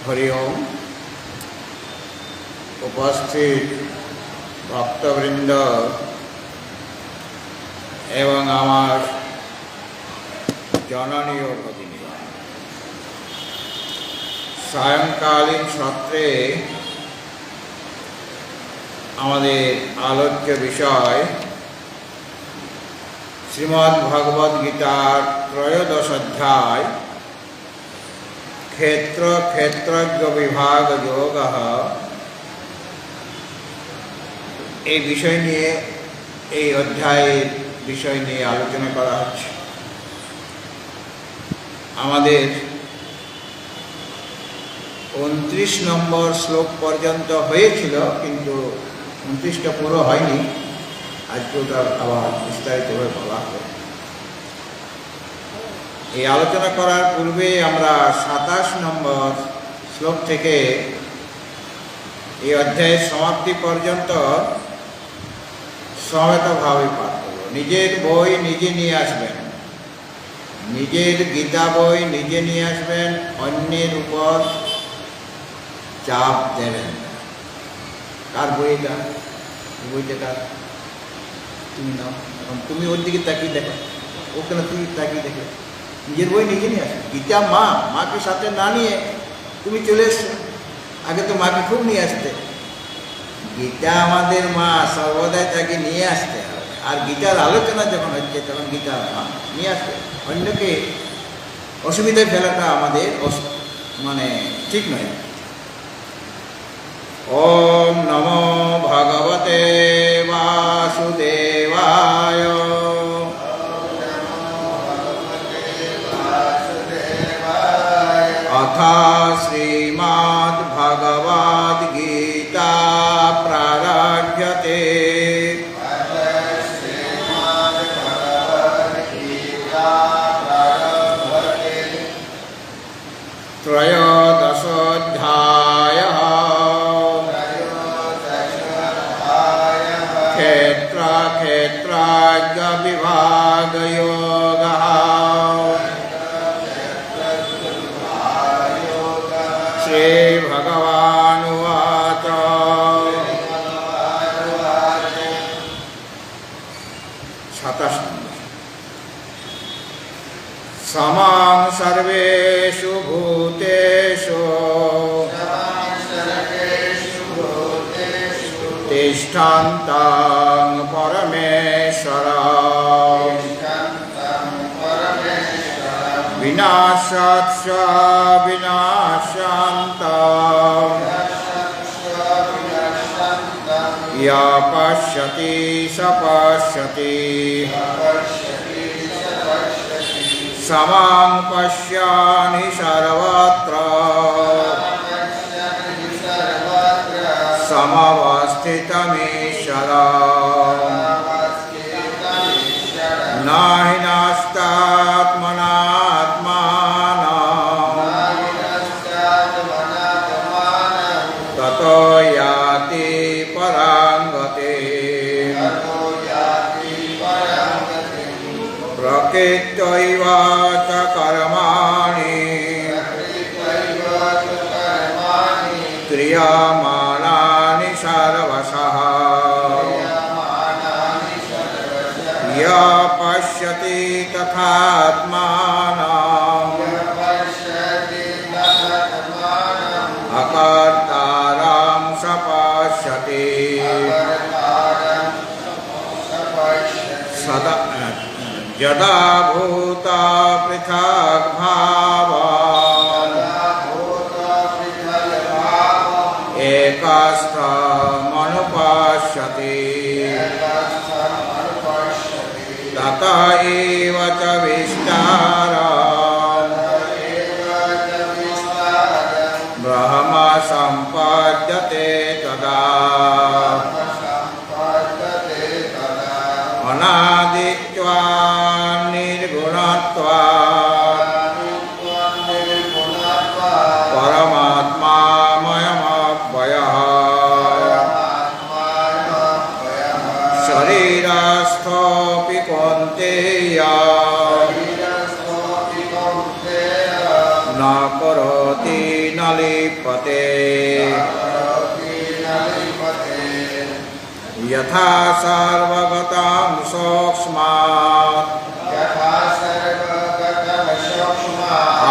हरि ओम। उपस्थित भक्तवृंद एवं आमार जननी और भगिनी सायंकालीन सत्रे आमादेर आलोच्य विषय श्रीमद्भगवद्गीतार त्रयोदश अध्याय क्षेत्र क्षेत्रज्ञ विभाग योग এই বিষয় নিয়ে এই অধ্যায়ের বিষয় নিয়ে আলোচনা করা হচ্ছে। আমাদের 29 নম্বর শ্লোক পর্যন্ত হয়েছিল, কিন্তু 29টা পুরো হয়নি। আজকে ওটা আবার বিস্তারিতভাবে বলা হবে। এই আলোচনা করার পূর্বে আমরা 27 নম্বর শ্লোক থেকে এই অধ্যায়ের সমাপ্তি পর্যন্ত সমবেতভাবে পাঠ করব। নিজের বই নিজে নিয়ে আসবেন, নিজের গীতা বই নিজে নিয়ে আসবেন, অন্যের উপর চাপ দেবেন। কার বইটা? বইটা কার? তুমি নাও। এখন তুমি ওর দিকে তাকিয়ে দেখো, ওখানে তুমি তাকিয়ে দেখো। নিজের বই নিজে নিয়ে আসবে। গীতা মাকে সাথে না নিয়ে তুমি চলে এসছো। আগে তো মাকে খুব নিয়ে আসতে। গীতা আমাদের মা, সর্বদাই তাকে নিয়ে আসতে হবে। আর গীতার আলোচনা যখন হচ্ছে তখন গীতা মা নিয়ে আসবে। অন্যকে অসুবিধায় ফেলাটা আমাদের ঠিক নয়। ওম নমো ভগবতে বাসুদেবায়। अथा श्रीमद्भगवद्गीता प्रारभ्यते। त्रयोदशोऽध्यायः क्षेत्र क्षेत्रज्ञ विभाग योगः। श्री भगवानुवाच समां सर्वेषु भूतेषु तिष्ठन्तं परमेश्वरं विनाशाच्च विनाशान्तं य पश्यति स पश्यति। समं पश्यामि सर्वत्र समवस्थितमीश्वरं न हि नास्तात्मनात्मानं ततो याति परां गतिम्। प्रकृत्यैव च कर्माणि क्रियमाणानि सर्वशः य पश्यति तथात्मानम् अकर्तारं स पश्यति। सदा यदा भूता पृथक् भावम् एकस्थमनुपश्यति तत एव च विस्तारम् ब्रह्म सम्पद्यते तदा। अनादित्वात् निर्गुणत्वात् परमात्मामयमव्ययः शरीरस्थोऽपि कौन्तेय न करोति न লিপতে यथा सर्वगतं सूक्ष्मात्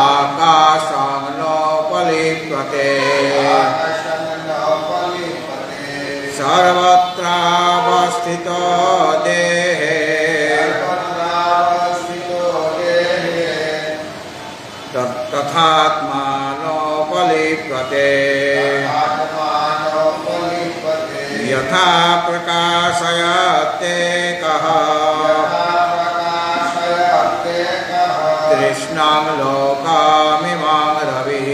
आकाशं नोपलिप्यते सर्वत्रावस्थितो देहे तथात्मानोपलिप्यते यथा प्रकाशयत्येकः कृष्णं लोकमिमं रविः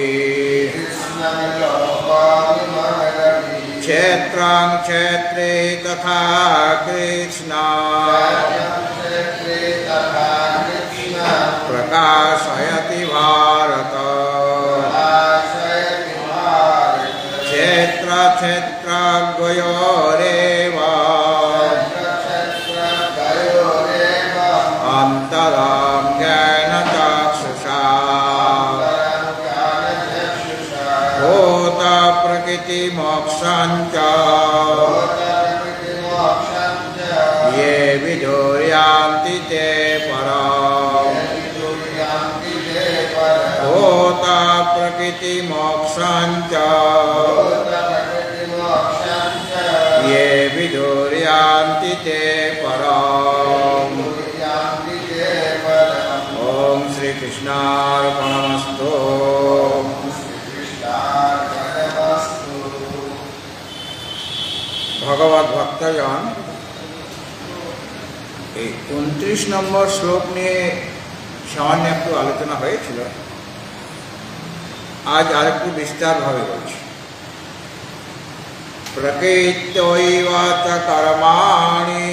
क्षेत्रं क्षेत्रे तथा कृष्णः प्रकाशयति भारत क्षेत्र क्षेत्रज्ञयोरेव अन्तरं ज्ञानचक्षुषा भूतप्रकृतिमोक्षं च ये विदुर्यान्ति ते परम् भूतप्रकृतिमोक्षं च ये विदुर्यान्ति ते परम् ओम श्री कृष्णार्पणमस्तु। भगवत भक्तजन 29 নম্বর শ্লোক নিয়ে সামান্য একটু আলোচনা হয়েছিল। আজ আরেকটু বিস্তারভাবে বলছি। প্রকৃত্যৈব চ কর্মাণি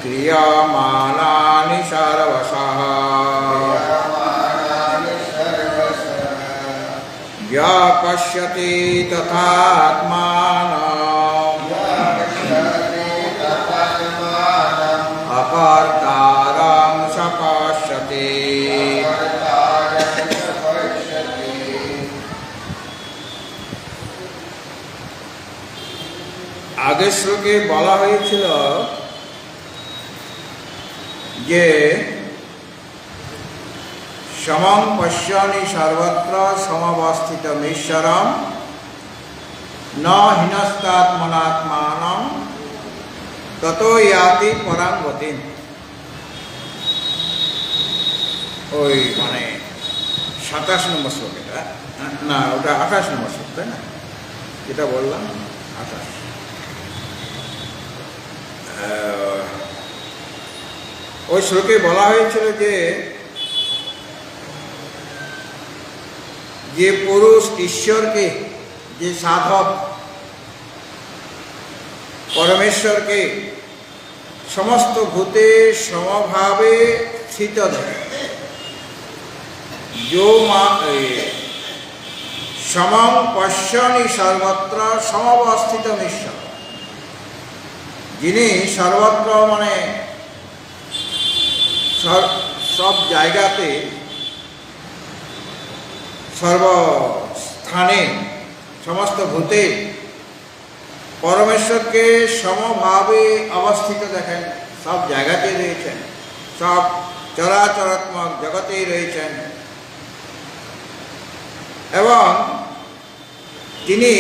ক্রিয়মাণানি সর্বশঃ য পশ্যতি তথাত্মানম অকর্তারং স পশ্যতি। আগের শ্লোকে বলা হয়েছিল যে সমং পশ্যনি সর্বত্র সমবস্থিতমীশ্বরম ন হিনস্তাত্মনাত্মানম ততো ইয়াতি পরাং গতিম। ওই মানে 27 নম্বর শ্লোক, এটা না, ওটা 28 নম্বর শ্লোক, তাই না? যেটা বললাম 28। ওই শ্লোকে বলা হয়েছিল যে পুরুষ ঈশ্বরকে, যে সাধক পরমেশ্বরকে সমস্ত ভূতে সমভাবে স্থিত দেখে, সমং পশ্যনি সর্বত্র সমবস্থিতমীশ্বর, যিনি সর্বত্র মানে সব জায়গাতে সর্বস্থানে সমস্ত ভূতে পরমেশ্বরকে সমভাবে অবস্থিত দেখেন, সব জায়গাতে রয়েছেন, সব চরাচরাত্মক জগতেই রয়েছেন, এবং তিনি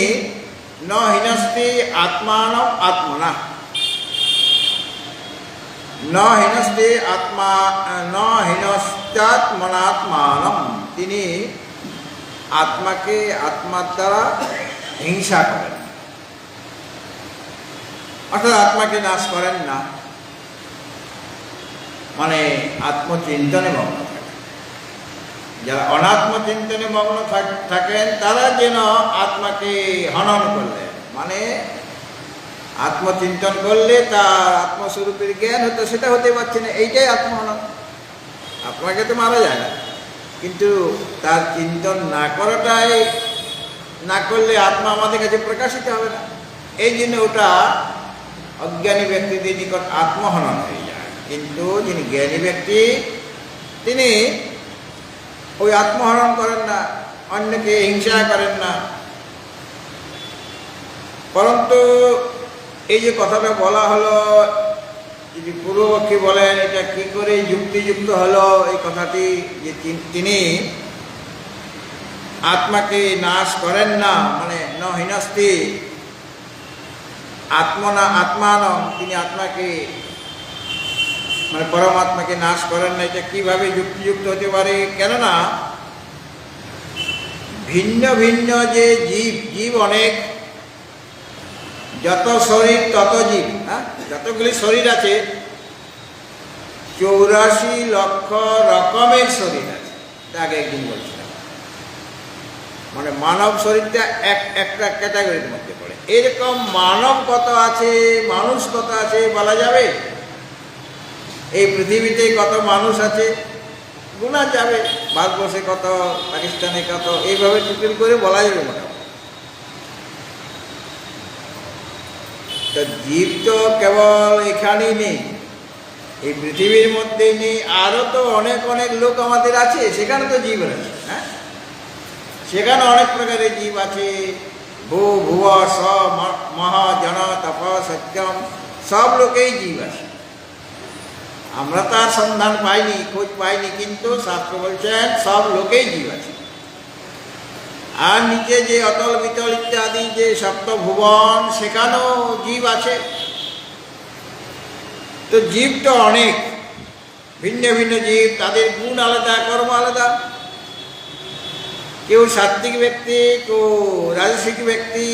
ন হিনস্তি আত্মানম আত্মনা, ন হিনস্তি আত্মা ন হিনস্তাত্মনাত্মানম, তিনি আত্মাকে আত্মার দ্বারা হিংসা করেন, অর্থাৎ আত্মাকে নাশ করেন না, মানে আত্মচিন্তনে মগ্ন থাকেন। যারা অনাত্মচিন্তনে মগ্ন থাকেন তারা যেন আত্মাকে হনন করলেন, মানে আত্মচিন্তন করলে তার আত্মস্বরূপের জ্ঞান হতো, সেটা হতে পারছে না, এইটাই আত্মহনন। আত্মাকে তো মারা যায় না, কিন্তু তার চিন্তন না করলে আত্মা আমাদের কাছে প্রকাশিত হবে না। এই জন্য ওটা অজ্ঞানী ব্যক্তিদের নিকট আত্মহনন হয়ে যায়। কিন্তু যিনি জ্ঞানী ব্যক্তি তিনি ওই আত্মহরণ করেন না, অন্যকে হিংসা করেন না। পরন্তু এই যে কথাটা বলা হলো, যদি পূর্বপক্ষী বলেন এটা কি করে যুক্তিযুক্ত হলো এই কথাটি, যে তিনি আত্মাকে নাশ করেন না, মানে ন হিনস্তি আত্মান, তিনি আত্মাকে মানে পরমাত্মাকে নাশ করেন না, এটা কিভাবে যুক্তিযুক্ত হতে পারে? কেননা ভিন্ন ভিন্ন যে জীব অনেক, যত শরীর তত জীব, হ্যাঁ, যতগুলি শরীর আছে 84 লক্ষ রকমের শরীর আছে। আগে একদিন বলছিলাম, মানে মানব শরীরটা একটা ক্যাটাগরির মধ্যে পড়ে। এরকম মানব কত আছে, মানুষ কত আছে বলা যাবে? এই পৃথিবীতে কত মানুষ আছে গোনা যাবে, ভারতবর্ষে কত, পাকিস্তানে কত, এইভাবে টোটাল করে বলা যাবে মোটামুটি। তো জীব তো কেবল এখানেই নেই, এই পৃথিবীর মধ্যেই নেই, আরও তো অনেক অনেক লোক আমাদের আছে, সেখানে তো জীব আছে। হ্যাঁ, সেখানে অনেক প্রকারের জীব আছে। ভুব স মহাজন তপ সত্যম, সব লোকেই জীব আছে। আমরা তার সন্ধান পাইনি, খোঁজ পাইনি, কিন্তু শাস্ত্র বলছেন সব লোকেই জীব আছে। আর নিচে যে অতল বিতল ইত্যাদি যে সপ্তভুবন, সেখানেও জীব আছে। তো জীব তো অনেক, ভিন্ন ভিন্ন জীব, তাদের গুণ আলাদা, কর্ম আলাদা। কেউ সাত্ত্বিক ব্যক্তি, কেউ রাজসিক ব্যক্তি,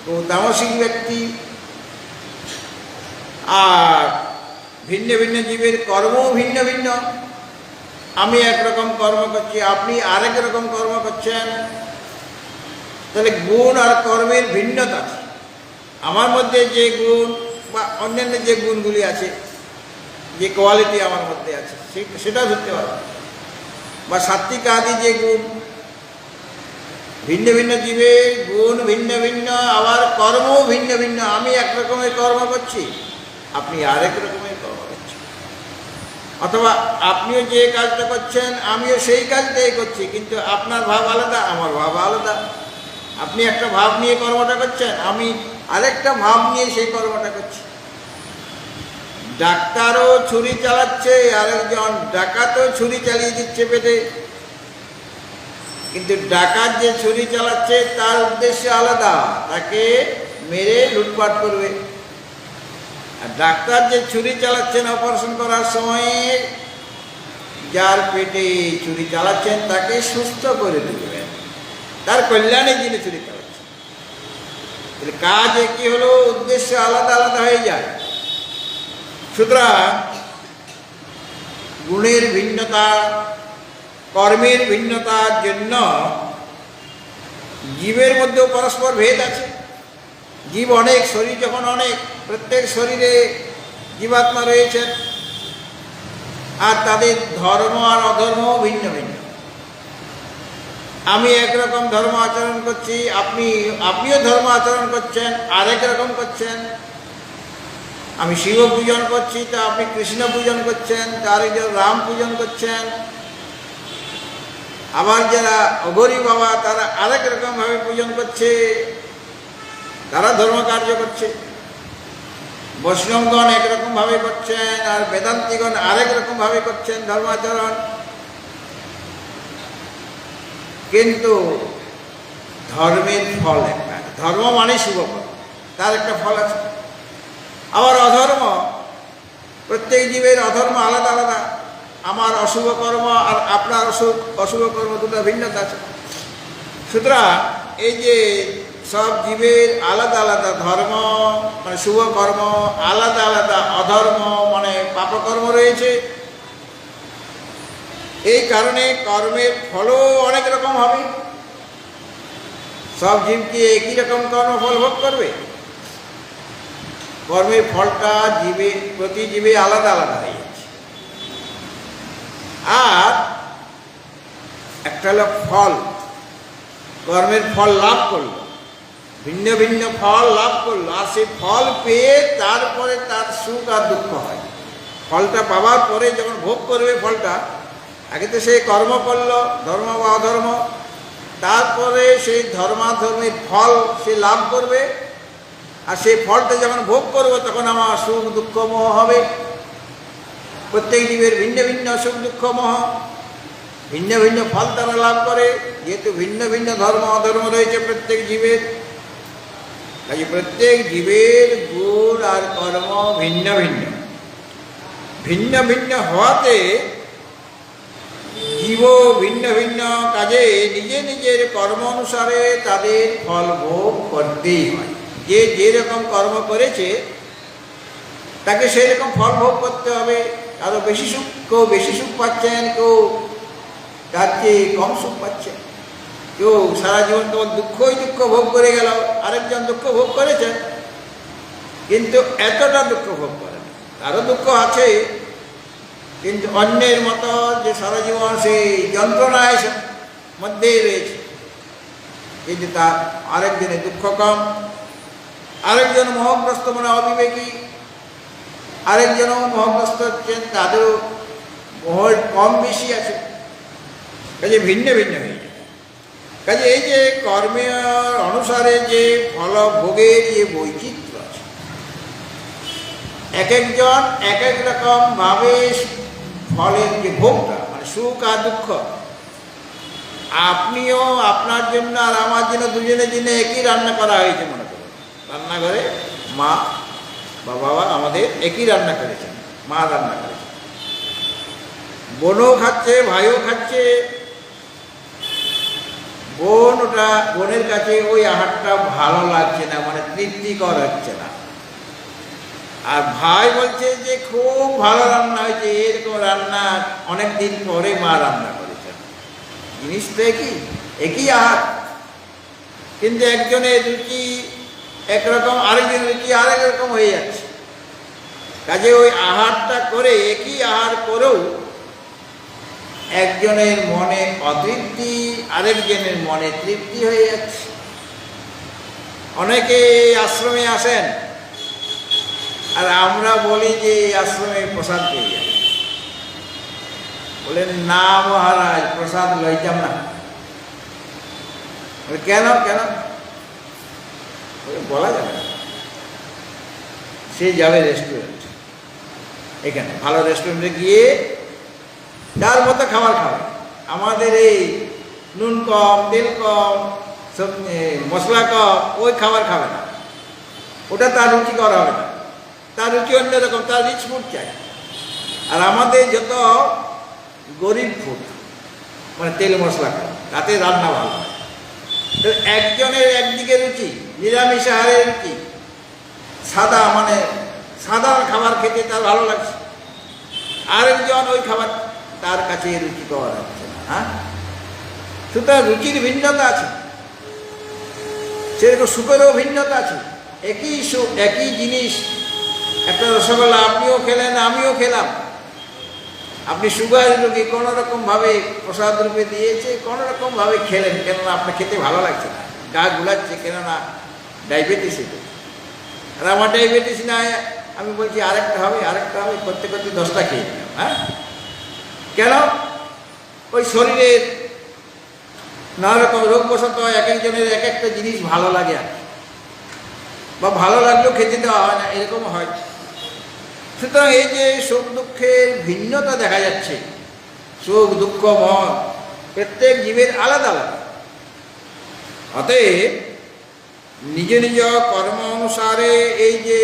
কেউ তামসিক ব্যক্তি। আর ভিন্ন ভিন্ন জীবের কর্মও ভিন্ন ভিন্ন। আমি একরকম কর্ম করছি, আপনি আরেক রকম কর্ম করছেন, তাহলে গুণ আর কর্মের ভিন্নতা আছে। আমার মধ্যে যে গুণ বা অন্যান্য যে গুণগুলি আছে, যে কোয়ালিটি আমার মধ্যে আছে, সেটা ধরতে পারবো। বা সাত্ত্বিক আদি যে গুণ, ভিন্ন ভিন্ন জীবের গুণ ভিন্ন ভিন্ন, আবার কর্মও ভিন্ন ভিন্ন। আমি এক রকমের কর্ম করছি, আপনি আরেক রকমের কর্ম করছেন। অথবা আপনিও যে কাজটা করছেন, আমিও সেই কাজটাই করছি, কিন্তু আপনার ভাব আলাদা, আমার ভাব আলাদা। আপনি একটা ভাব নিয়ে কর্মটা করছেন, আমি আরেকটা ভাব নিয়ে সেই কর্মটা করছি। ডাক্তারও ছুরি চালাচ্ছে, আরেকজন ডাকাতও ছুরি চালিয়ে দিচ্ছে পেটে, কিন্তু ডাকাত যে ছুরি চালাচ্ছে তার উদ্দেশ্য আলাদা, তাকে মেরে লুটপাট করবে। আর ডাক্তার যে ছুরি চালাচ্ছেন অপারেশন করার সময়, যার পেটে ছুরি চালাচ্ছেন তাকে সুস্থ করে তুলবেন, তার কল্যাণে যিনি ছুরি চালাচ্ছেন। তাহলে কাজ একই হলো, উদ্দেশ্য আলাদা আলাদা হয়ে যায়। সুতরাং গুণের ভিন্নতা, কর্মের ভিন্নতার জন্য জীবের মধ্যেও পরস্পর ভেদ আছে। জীব অনেক, শরীর যখন অনেক, প্রত্যেক শরীরে জীবাত্মা রয়েছেন, আর তাদের ধর্ম আর অধর্মও ভিন্ন ভিন্ন। আমি একরকম ধর্ম আচরণ করছি, আপনিও ধর্ম আচরণ করছেন, আরেক রকম করছেন। আমি শিব পূজন করছি, তা আপনি কৃষ্ণ পূজন করছেন, তার একজন রাম পূজন করছেন। আবার যারা অঘরী বাবা, তারা আরেক রকমভাবে পূজন করছে, তারা ধর্ম কার্য করছে। বৈষ্ণবগণ একরকমভাবে করছেন, আর বেদান্তিগণ আরেক রকমভাবে করছেন ধর্মাচরণ। কিন্তু ধর্মের ফল একটা, ধর্ম মানে শুভ ফল, তার একটা ফল আছে। আবার অধর্ম, প্রত্যেক জীবের অধর্ম আলাদা আলাদা। আমার অশুভ কর্ম আর আপনার অশুভ কর্ম দুটো ভিন্নতা আছে। সুতরাং এই যে সব জীবের আলাদা আলাদা ধর্ম মানে শুভ কর্ম, আলাদা আলাদা অধর্ম মানে পাপকর্ম রয়েছে। এই কারণে কর্মের ফলও অনেক রকম হবে। সব জীব কি একই রকম কর্মফল ভোগ করবে? কর্মের ফলটা জীবের প্রতি জীবে আলাদা আলাদা হয়ে যাচ্ছে। আর একটা হলো ফল, কর্মের ফল লাভ করলো, ভিন্ন ভিন্ন ফল লাভ করলো, আর সেই ফল পেয়ে তারপরে তার সুখ আর দুঃখ হয়। ফলটা পাওয়ার পরে যখন ভোগ করবে ফলটা, আগে তো সে কর্ম করল, ধর্ম বা অধর্ম, তারপরে সেই ধর্মাধর্মের ফল সে লাভ করবে। আর সেই ফলটা যখন ভোগ করবো তখন আমার সুখ দুঃখ মোহ হবে। প্রত্যেক জীবের ভিন্ন ভিন্ন সুখ দুঃখ মোহ, ভিন্ন ভিন্ন ফল তারা লাভ করে, যেহেতু ভিন্ন ভিন্ন ধর্ম অধর্ম রয়েছে প্রত্যেক জীবের। কাজে প্রত্যেক জীবের গুণ আর কর্ম ভিন্ন ভিন্ন। ভিন্ন ভিন্ন হওয়াতে জীব ভিন্ন ভিন্ন কাজে নিজে নিজের কর্ম অনুসারে তাদের ফল ভোগ করতেই হয়। যে যেরকম কর্ম করেছে তাকে সেই রকম ফল ভোগ করতে হবে। কারো বেশি সুখ, কেউ বেশি সুখ পাচ্ছেন, কেউ তার চেয়ে কম সুখ পাচ্ছেন। কেউ সারা জীবন তোমার দুঃখই দুঃখ ভোগ করে গেল, আরেকজন দুঃখ ভোগ করেছেন কিন্তু এতটা দুঃখ ভোগ করে না। তারও দুঃখ আছে, কিন্তু অন্যের মতো যে সারা জীবন সেই যন্ত্রণায় মধ্যেই রয়েছে, কিন্তু তার আরেকজনের দুঃখ কম, আরেকজন মোহগ্রস্ত মানে অবিবেকী, আরেকজনও মোহগ্রস্ত হচ্ছেন, তাদেরও মোহ কম বেশি আছে। কাজে ভিন্ন ভিন্ন হয়ে যায়। কাজে এই যে কর্মের অনুসারে যে ফল ভোগের যে বৈচিত্র্য আছে, এক একজন এক এক রকম ভাবে ফলের যে ভোগটা মানে সুখ আর দুঃখ, আপনিও আপনার জন্য আর আমার জন্য দুজনের জন্য একই রান্না করা হয়েছে। মনে করুন রান্নাঘরে মা বা বাবা আমাদের একই রান্না করেছেন, মা রান্না করেছেন, বোনও খাচ্ছে, ভাইও খাচ্ছে। বোনের কাছে ওই আহারটা ভালো লাগছে না, মানে তৃপ্তিকর হচ্ছে না। আর ভাই বলছে যে খুব ভালো রান্না হয়েছে, এরকম রান্না অনেকদিন পরে মা রান্না করেছেন। জিনিস তো একই আহার, কিন্তু একজনের রুচি একরকম, আরেকজনের রুচি আরেক রকম হয়ে যাচ্ছে। কাজে ওই আহারটা করে, একই আহার করেও একজনের মনে অতৃপ্তি, আরেকজনের মনে তৃপ্তি হয়ে যাচ্ছে। অনেকে আশ্রমে আসেন আর আমরা বলি যে এই আশ্রমে প্রসাদ পেয়ে যাবে, বলেন না মহারাজ প্রসাদ লইতাম না। কেন কেন বলা যাবে না। সে যাবে রেস্টুরেন্ট, এখানে ভালো রেস্টুরেন্টে গিয়ে যার মতো খাবার খাবে। আমাদের এই নুন কম, তেল কম, মশলা কম, ওই খাবার খাবে না। ওটা তার রুচি করা হবে না, তার রুচি অন্যরকম, তার রিচ ফুড চাই। আর আমাদের যত গরিব ফুড মানে তেল মশলা কম, তাতে রান্না ভালো হয়। তো একজনের একদিকে রুচি নিরামিষ আহারের রুচি, সাদা মানে সাধারণ খাবার খেতে তার ভালো লাগছে, আরেকজন ওই খাবার তার কাছে রুচি পাওয়া যাচ্ছে না। হ্যাঁ, সুতরাং রুচির ভিন্নতা আছে, সেরকম সুখেরও ভিন্নতা আছে। একই সুখ, একই জিনিস, একটা রসগোল্লা আপনিও খেলেন আমিও খেলাম। আপনি সুগার রোগী, কোনো রকমভাবে প্রসাদ রূপে দিয়েছে, কোনো রকমভাবে খেলেন, কেননা আপনার খেতে ভালো লাগছে না, গা গুলাচ্ছে, কেননা ডায়াবেটিস এটা। আর আমার ডায়াবেটিস নাই, আমি বলছি আরেকটা হবে, আরেকটা হবে, করতে করতে 10টা খেয়ে নিলাম। হ্যাঁ, কেন? ওই শরীরের নানা রকম রোগবশত এক একজনের এক একটা জিনিস ভালো লাগে, আর বা ভালো লাগলেও খেতে দেওয়া হয় না, এরকম হয়। সুতরাং এই যে সুখ দুঃখের ভিন্নতা দেখা যাচ্ছে, সুখ দুঃখ মন প্রত্যেক জীবের আলাদা আলাদা। অতএব নিজ নিজ কর্ম অনুসারে এই যে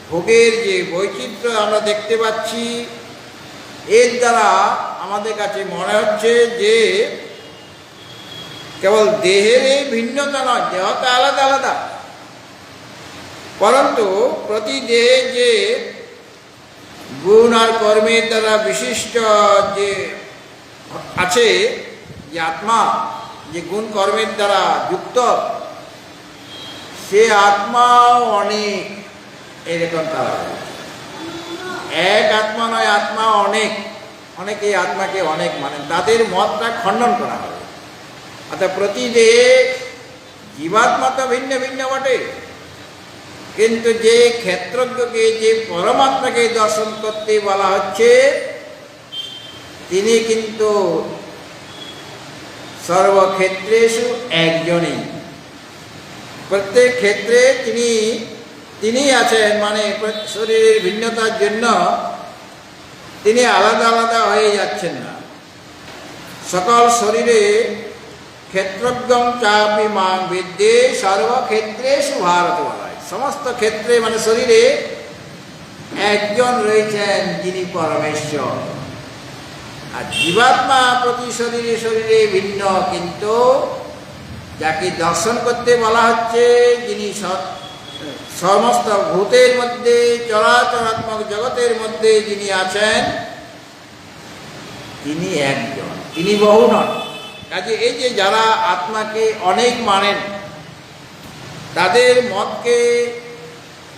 ভোগের যে বৈচিত্র্য আমরা দেখতে পাচ্ছি, এর দ্বারা আমাদের কাছে মনে হচ্ছে যে কেবল দেহের এই ভিন্নতা নয়, দেহ তো আলাদা আলাদা, পরন্তু প্রতি দেহে যে গুণ আর কর্মের দ্বারা বিশিষ্ট যে আছে, যে আত্মা যে গুণ কর্মের দ্বারা যুক্ত, সে আত্মাও অনেক। এরকম তারা এক আত্মা নয়, আত্মা অনেক। অনেকে আত্মাকে অনেক মানেন, তাদের মতটা খণ্ডন করা হবে। অর্থাৎ প্রতি দেহে জীবাত্মা তো ভিন্ন ভিন্ন বটে, কিন্তু যে ক্ষেত্রজ্ঞকে, যে পরমাত্মাকে দর্শন করতে বলা হচ্ছে, তিনি কিন্তু সর্বক্ষেত্রেষু একজনই, প্রত্যেক ক্ষেত্রে তিনি আছেন। মানে শরীরের ভিন্নতার জন্য তিনি আলাদা আলাদা হয়ে যাচ্ছেন না। সকল শরীরে ক্ষেত্রজ্ঞং চাপি মাং বিদ্যে সর্বক্ষেত্রেষু ভারত বলা হয়। সমস্ত ক্ষেত্রে মানে শরীরে একজন রয়েছেন যিনি পরমেশ্বর। আর জীবাত্মা প্রতি শরীরে শরীরে ভিন্ন, কিন্তু যাকে দর্শন করতে বলা হচ্ছে, যিনি সমস্ত ভূতের মধ্যে চরাচরাত্মক জগতের মধ্যে যিনি আছেন, তিনি একজন, তিনি বহু নন। কাজে এই যে যারা আত্মাকে অনেক মানেন, তাদের মতকে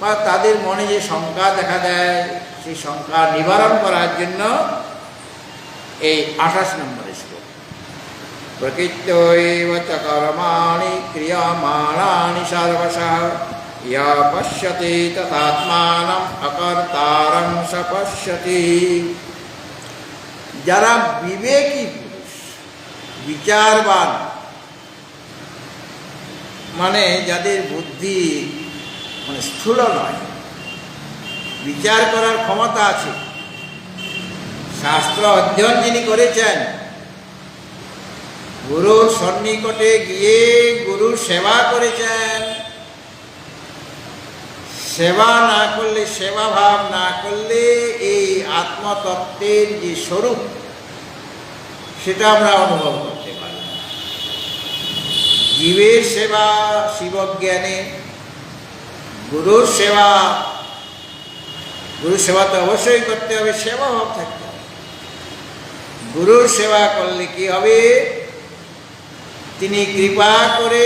বা তাদের মনে যে শঙ্কা দেখা দেয়, সেই শঙ্কা নিবারণ করার জন্য এই 28 নম্বরের শ্লোক, প্রকৃত্যৈব চ কর্মাণি ক্রিয়মাণানি সর্বশঃ ইয়া পশ্যতি তথাত্মানম অকর্তারং স পশ্যতি। যারা বিবেকী পুরুষ, বিচারবান, মানে যাদের বুদ্ধি মানে স্থূল নয়, বিচার করার ক্ষমতা আছে, শাস্ত্র অধ্যয়ন যিনি করেছেন, গুরুর সন্নিকটে গিয়ে গুরুর সেবা করেছেন, সেবা না করলে, সেবা ভাব না করলে এই আত্মতত্ত্বের যে স্বরূপ সেটা আমরা অনুভব করতে পারি। জীবের সেবা শিবজ্ঞানে, গুরুর সেবা, গুরুর সেবা তো অবশ্যই করতে হবে, সেবা ভাব থাকতে হবে। গুরুর সেবা করলে কি হবে? তিনি কৃপা করে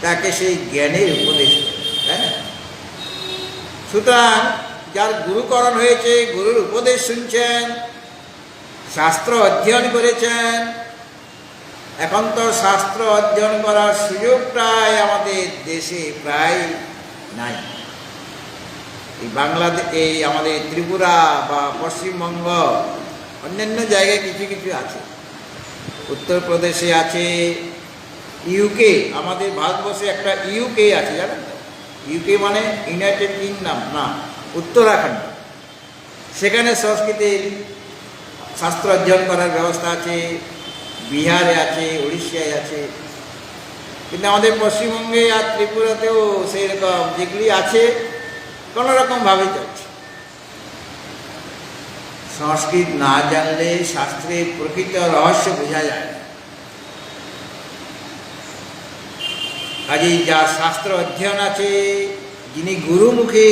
তাকে সেই জ্ঞানের উপদেশ দেন, তাই না? সুতরাং যার গুরুকরণ হয়েছে, গুরুর উপদেশ শুনছেন, শাস্ত্র অধ্যয়ন করেছেন। এখন তো শাস্ত্র অধ্যয়ন করার সুযোগটাই আমাদের দেশে প্রায় নাই। এই বাংলাদেশ, এই আমাদের ত্রিপুরা বা পশ্চিমবঙ্গ, অন্যান্য জায়গায় কিছু কিছু আছে, উত্তরপ্রদেশে আছে, ইউকে, আমাদের ভারতবর্ষে একটা ইউকে আছে, জানেন তো? ইউকে মানে ইউনাইটেড কিংডম না, উত্তরাখণ্ড। সেখানে সংস্কৃতের শাস্ত্র অধ্যয়ন করার ব্যবস্থা আছে, বিহারে আছে, উড়িষ্যায় আছে। কিন্তু আমাদের পশ্চিমবঙ্গে আর ত্রিপুরাতেও সেই রকম যেগুলি আছে কোনোরকমভাবে চলছে। সংস্কৃত না জানলে শাস্ত্রের প্রকৃত রহস্য বোঝা যায় না। কাজেই যার শাস্ত্র অধ্যয়ন আছে, যিনি গুরুমুখে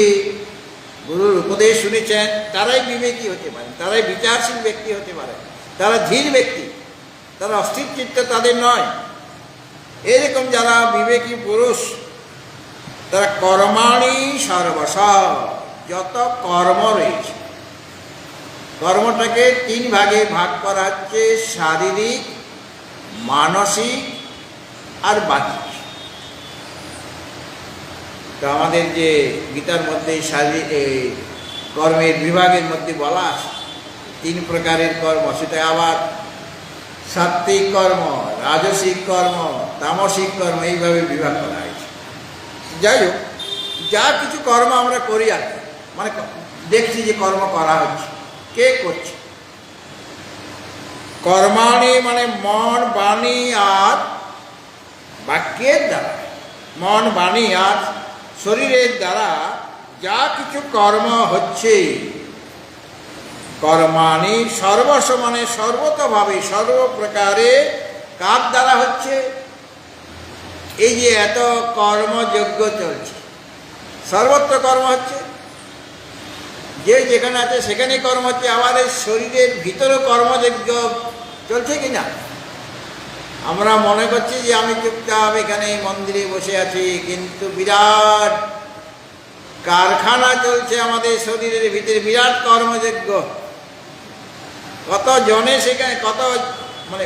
গুরুর উপদেশ শুনেছেন, তারাই বিবেকী হতে পারেন, তারাই বিচারশীল ব্যক্তি হতে পারে, তারা ধীর ব্যক্তি, তারা অস্থির চিত্ত তাদের নয়। এরকম যারা বিবেকী পুরুষ, তারা কর্মাণি সর্বশ, যত কর্ম রয়েছে, কর্মটাকে 3 ভাগে ভাগ করা হচ্ছে, শারীরিক, মানসিক আর বাহ্যিক। তো আমাদের যে গীতার মধ্যে শারীরিক কর্মের বিভাগের মধ্যে বলা আছে 3 প্রকারের কর্ম, সেটা আবার সাত্ত্বিক কর্ম, রাজসিক কর্ম, তামসিক কর্ম, এইভাবে বিভাগ করা হয়েছে। যাই হোক, যা কিছু কর্ম আমরা করি আর মানে দেখছি যে কর্ম করা হচ্ছে, কে করছে? কর্মাণি মানে মন, বাণী আর বাক্যের দ্বারা, মন, বাণী আর শরীরের দ্বারা যা কিছু কর্ম হচ্ছে, কর্মাণি সর্বস্ব মানে সর্বতভাবে, সর্বপ্রকারে কার দ্বারা হচ্ছে? এই যে এত কর্মযজ্ঞ চলছে, সর্বত্র কর্ম হচ্ছে, যে যেখানে আছে সেখানে কর্ম হচ্ছে। আবার এই শরীরের ভিতরেও কর্মযজ্ঞ চলছে কিনা? আমরা মনে করছি যে আমি চুপচাপ এখানে মন্দিরে বসে আছি, কিন্তু বিরাট কারখানা চলছে আমাদের শরীরের ভিতরে, বিরাট কর্মযজ্ঞ। কত জনে সেখানে, কত মানে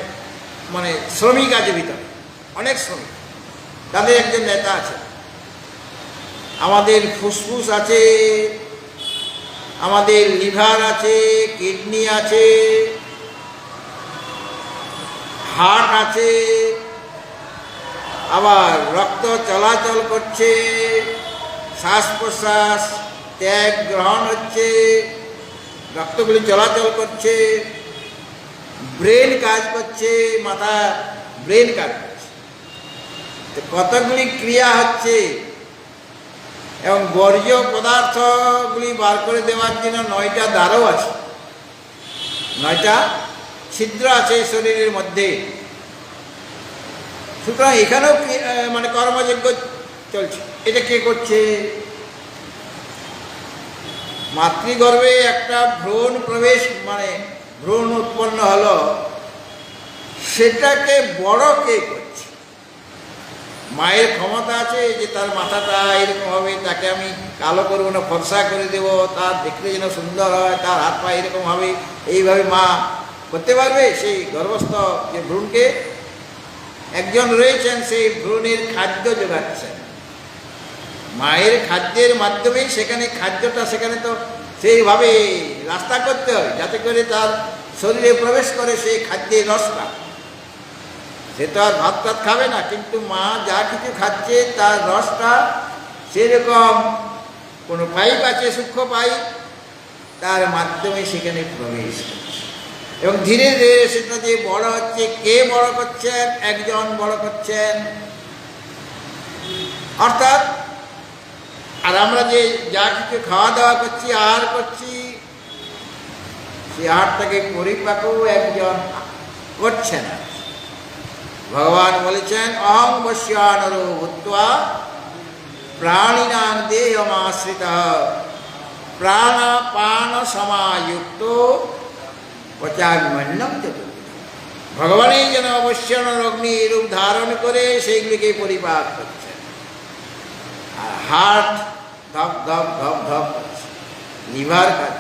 মানে শ্রমিক আছে ভিতরে, অনেক শ্রমিক, তাদের একজন নেতা আছে। আমাদের ফুসফুস আছে, আমাদের লিভার আছে, কিডনি আছে, হার্ট আছে, আবার রক্ত চলাচল করছে, শ্বাস প্রশ্বাস ত্যাগ গ্রহণ হচ্ছে, রক্তগুলি চলাচল করছে, ব্রেন কাজ করছে, মাথা ব্রেন কাজ করছে, কতগুলি ক্রিয়া হচ্ছে। এবং বর্জ্য পদার্থগুলি বার করে দেওয়ার জন্য 9টা দ্বারও আছে, 9টা ছিদ্র আছে শরীরের মধ্যে। সুতরাং এখানেও মানে কর্মযজ্ঞ চলছে। এটা কে করছে? মাতৃগর্ভে একটা ভ্রূণ প্রবেশ, মানে ভ্রূণ উৎপন্ন হলো, সেটাকে বড় কে করছে? মায়ের ক্ষমতা আছে যে তার মাথাটা এরকম হবে, তাকে আমি কালো করবো না, ফর্সা করে দেব, তার দেখতে যেন সুন্দর হয়, তার হাত পা এরকম হবে, এইভাবে মা করতে পারবে? সেই গর্ভস্থ যে ভ্রূণকে একজন রয়েছেন, সেই ভ্রূণের খাদ্য যোগাচ্ছেন। মায়ের খাদ্যের মাধ্যমেই সেখানে খাদ্যটা সেখানে তো সেইভাবে রাস্তা করতে হবে, যাতে করে তার শরীরে প্রবেশ করে সেই খাদ্যের রসটা। সে তো আর ভাত টাত খাবে না, কিন্তু মা যা কিছু খাচ্ছে তার রসটা সেরকম কোনো পাইপ আছে, সূক্ষ্ম পাইপ, তার মাধ্যমে সেখানে প্রবেশ করছে। এবং ধীরে ধীরে সেটা যে বড় হচ্ছে, কে বড় করছেন? একজন বড় করছেন। অর্থাৎ আর আমরা যে যা কিছু খাওয়া দাওয়া করছি, আহার করছি, সেই আহারটাকে পরিপাকও একজন করছেন। ভগবান বলেছেন, অহং বস্যানরো ভূত্বা প্রাণিনাং দেহমাশ্রিতঃ প্রাণাপান সমাযুক্ত পচাম্যন্নম চতুর্বিধ। ভগবানই যেন বস্যানর অগ্নি রূপ ধারণ করে সেইগুলিকে পরিপাক করছেন। আর হার্ট ধপ ধপ ধপ ধপ করছে, লিভার কাজ,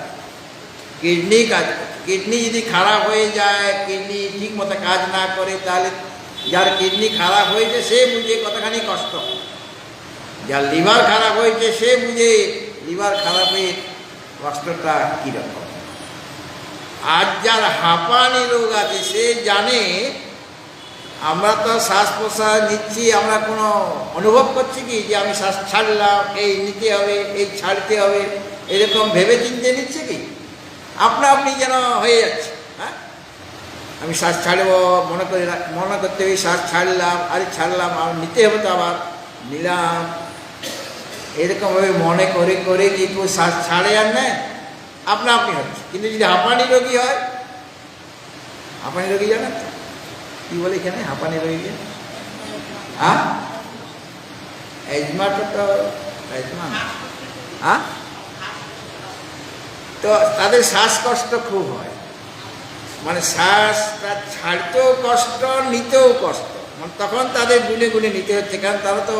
কিডনি কাজ করছে। কিডনি যদি খারাপ হয়ে যায়, কিডনি ঠিক মতো কাজ না করে, তাহলে যার কিডনি খারাপ হয়েছে সে বুঝে কতখানি কষ্ট, যার লিভার খারাপ হয়েছে সে বুঝে লিভার খারাপের কষ্টটা কীরকম। আর যার হাঁপানি রোগ আছে সে জানে, আমরা তো শ্বাস প্রশ্বাস নিচ্ছি, আমরা কোনো অনুভব করছি কি যে আমি শ্বাস ছাড়লাম, এই নিতে হবে, এই ছাড়তে হবে, এরকম ভেবে চিনতে নিচ্ছে কি? আপনা আপনি যেন হয়ে যাচ্ছে। হ্যাঁ, আমি শ্বাস ছাড়ব মনে করতে হবে, শ্বাস ছাড়লাম, আরে ছাড়লাম, আর নিতে হবে তো আবার নিলাম, এরকমভাবে মনে করে করে কি কেউ শ্বাস ছাড়ে আর নেয়? আপনা আপনি হচ্ছে। কিন্তু যদি হাঁপানি রোগী হয়, হাঁপানি রোগী জানেন তো কি বলে এখানে? হাঁপানি রোগীকে হ্যাঁ, এজমাটা তো এজমা, হ্যাঁ, তো তাদের শ্বাসকষ্ট খুব হয়, মানে শ্বাসটা ছাড়তেও কষ্ট, নিতেও কষ্ট, মানে তখন তাদের গুনে গুনে নিতে হচ্ছে, কারণ তারা তো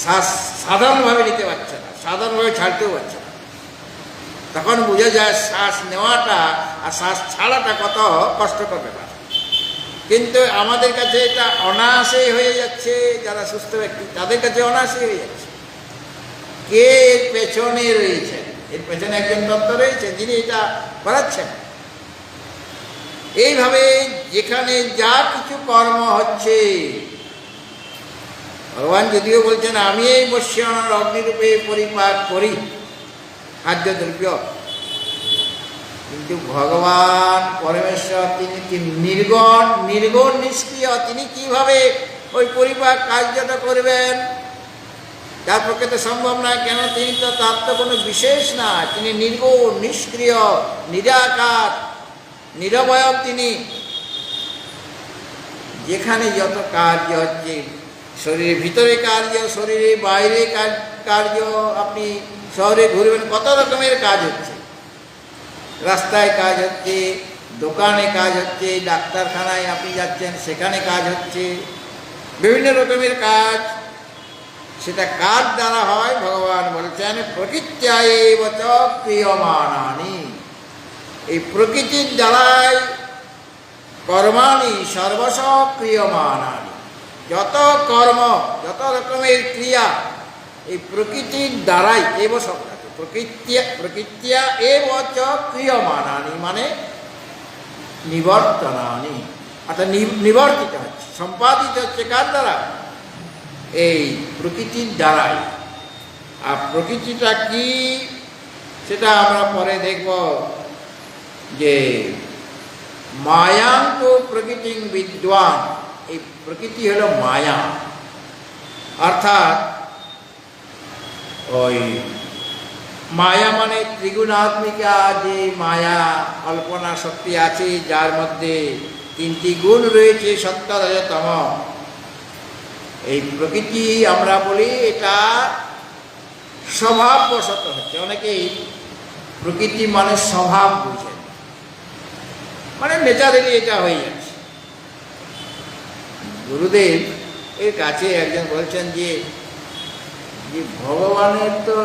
শ্বাস সাধারণভাবে নিতে পারছে না, সাধারণভাবে ছাড়তেও পারছে না। তখন বোঝা যায় শ্বাস নেওয়াটা আর শ্বাস ছাড়াটা কত কষ্টকর ব্যাপার। কিন্তু আমাদের কাছে এটা অনায়াসেই হয়ে যাচ্ছে, যারা সুস্থ ব্যক্তি তাদের কাছে অনায়াসেই হয়ে যাচ্ছে। কে এর পেছনে রয়েছেন? এর পেছনে একজন তত্ত্ব রয়েছে যিনি এটা করাচ্ছেন। এইভাবে যেখানে যা কিছু কর্ম হচ্ছে, ভগবান যদিও বলছেন আমি এই বস্যানর অগ্নিরূপে পরিপাক করি খাদ্যদ্রব্য, কিন্তু ভগবান পরমেশ্বর তিনি কি নির্গুণ নিষ্ক্রিয়, তিনি কিভাবে ওই পরিপাক কার্যটা করবেন? তার পক্ষে তো সম্ভব না। কেন? তিনি তো তার তো কোনো বিশেষ না, তিনি নির্গুণ, নিষ্ক্রিয়, নিরাকার, নিরবয়ব। তিনি যেখানে যত কার্য হচ্ছে, শরীরের ভিতরে কার্য, শরীরের বাইরে কার্য, আপনি শহরে ঘুরবেন কত রকমের কাজ হচ্ছে, রাস্তায় কাজ হচ্ছে, দোকানে কাজ হচ্ছে, ডাক্তারখানায় আপনি যাচ্ছেন সেখানে কাজ হচ্ছে, বিভিন্ন রকমের কাজ। সেটা কার দ্বারা হয়? ভগবান বলছেন প্রকৃত্যায়েব চ ক্রিয়মাণানি, এই প্রকৃতির দ্বারাই কর্মাণি সর্বশ ক্রিয়মাণানি, যত কর্ম, যত রকমের ক্রিয়া এই প্রকৃতির দ্বারাই, এব শব্দ প্রকৃত্যা এব চ ক্রিয়মাণানি মানে নিবর্তনানি, অর্থাৎ নিবর্তিত হচ্ছে, সম্পাদিত হচ্ছে কার দ্বারা? এই প্রকৃতির দ্বারাই। আর প্রকৃতিটা কি সেটা আমরা পরে দেখব, যে মায়াঙ্ক প্রকৃতি বিদ্বান, এই প্রকৃতি হলো মায়া, অর্থাৎ ওই মায়া মানে ত্রিগুণাত্মিকা যে মায়া কল্পনা শক্তি আছে, যার মধ্যে তিনটি গুণ রয়েছে, সত্য রজ তম। এই প্রকৃতি আমরা বলি এটা স্বভাববশত হচ্ছে। অনেকেই প্রকৃতি মানে স্বভাব বুঝেন, মানে নেচারালি এটা হয়ে যাচ্ছে। গুরুদেব এর কাছে একজন বলছেন যে ভগবানের তো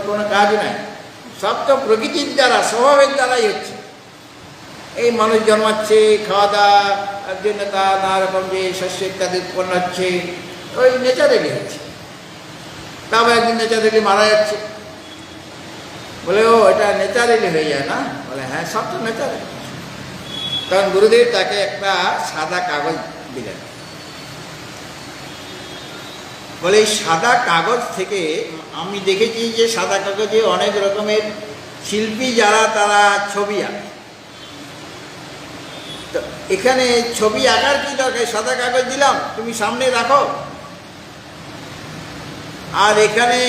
কোনো কাজ নাই, সব তো প্রকৃতির দ্বারা, স্বভাবের দ্বারাই হচ্ছে। এই মানুষ জন্মাচ্ছে, খাওয়া দাওয়ার জন্য তার নানা রকম যে শস্য ইত্যাদি উৎপন্ন হচ্ছে, ওই নেচারালি হচ্ছে। তারপর একদিন নেচারালি মারা যাচ্ছে, বলে ও এটা নেচারালি হয়ে যায় না? বলে হ্যাঁ, সব তো নেচারালি। তখন গুরুদেব তাকে একটা সাদা কাগজ দিলেন, বলে এই সাদা কাগজ থেকে আমি দেখেছি যে সাদা কাগজে অনেক রকমের শিল্পী যারা তারা ছবি আঁকে। তো এখানে ছবি আঁকার কি দরকার? সাদা কাগজ দিলাম, তুমি সামনে রাখো, আর এখানে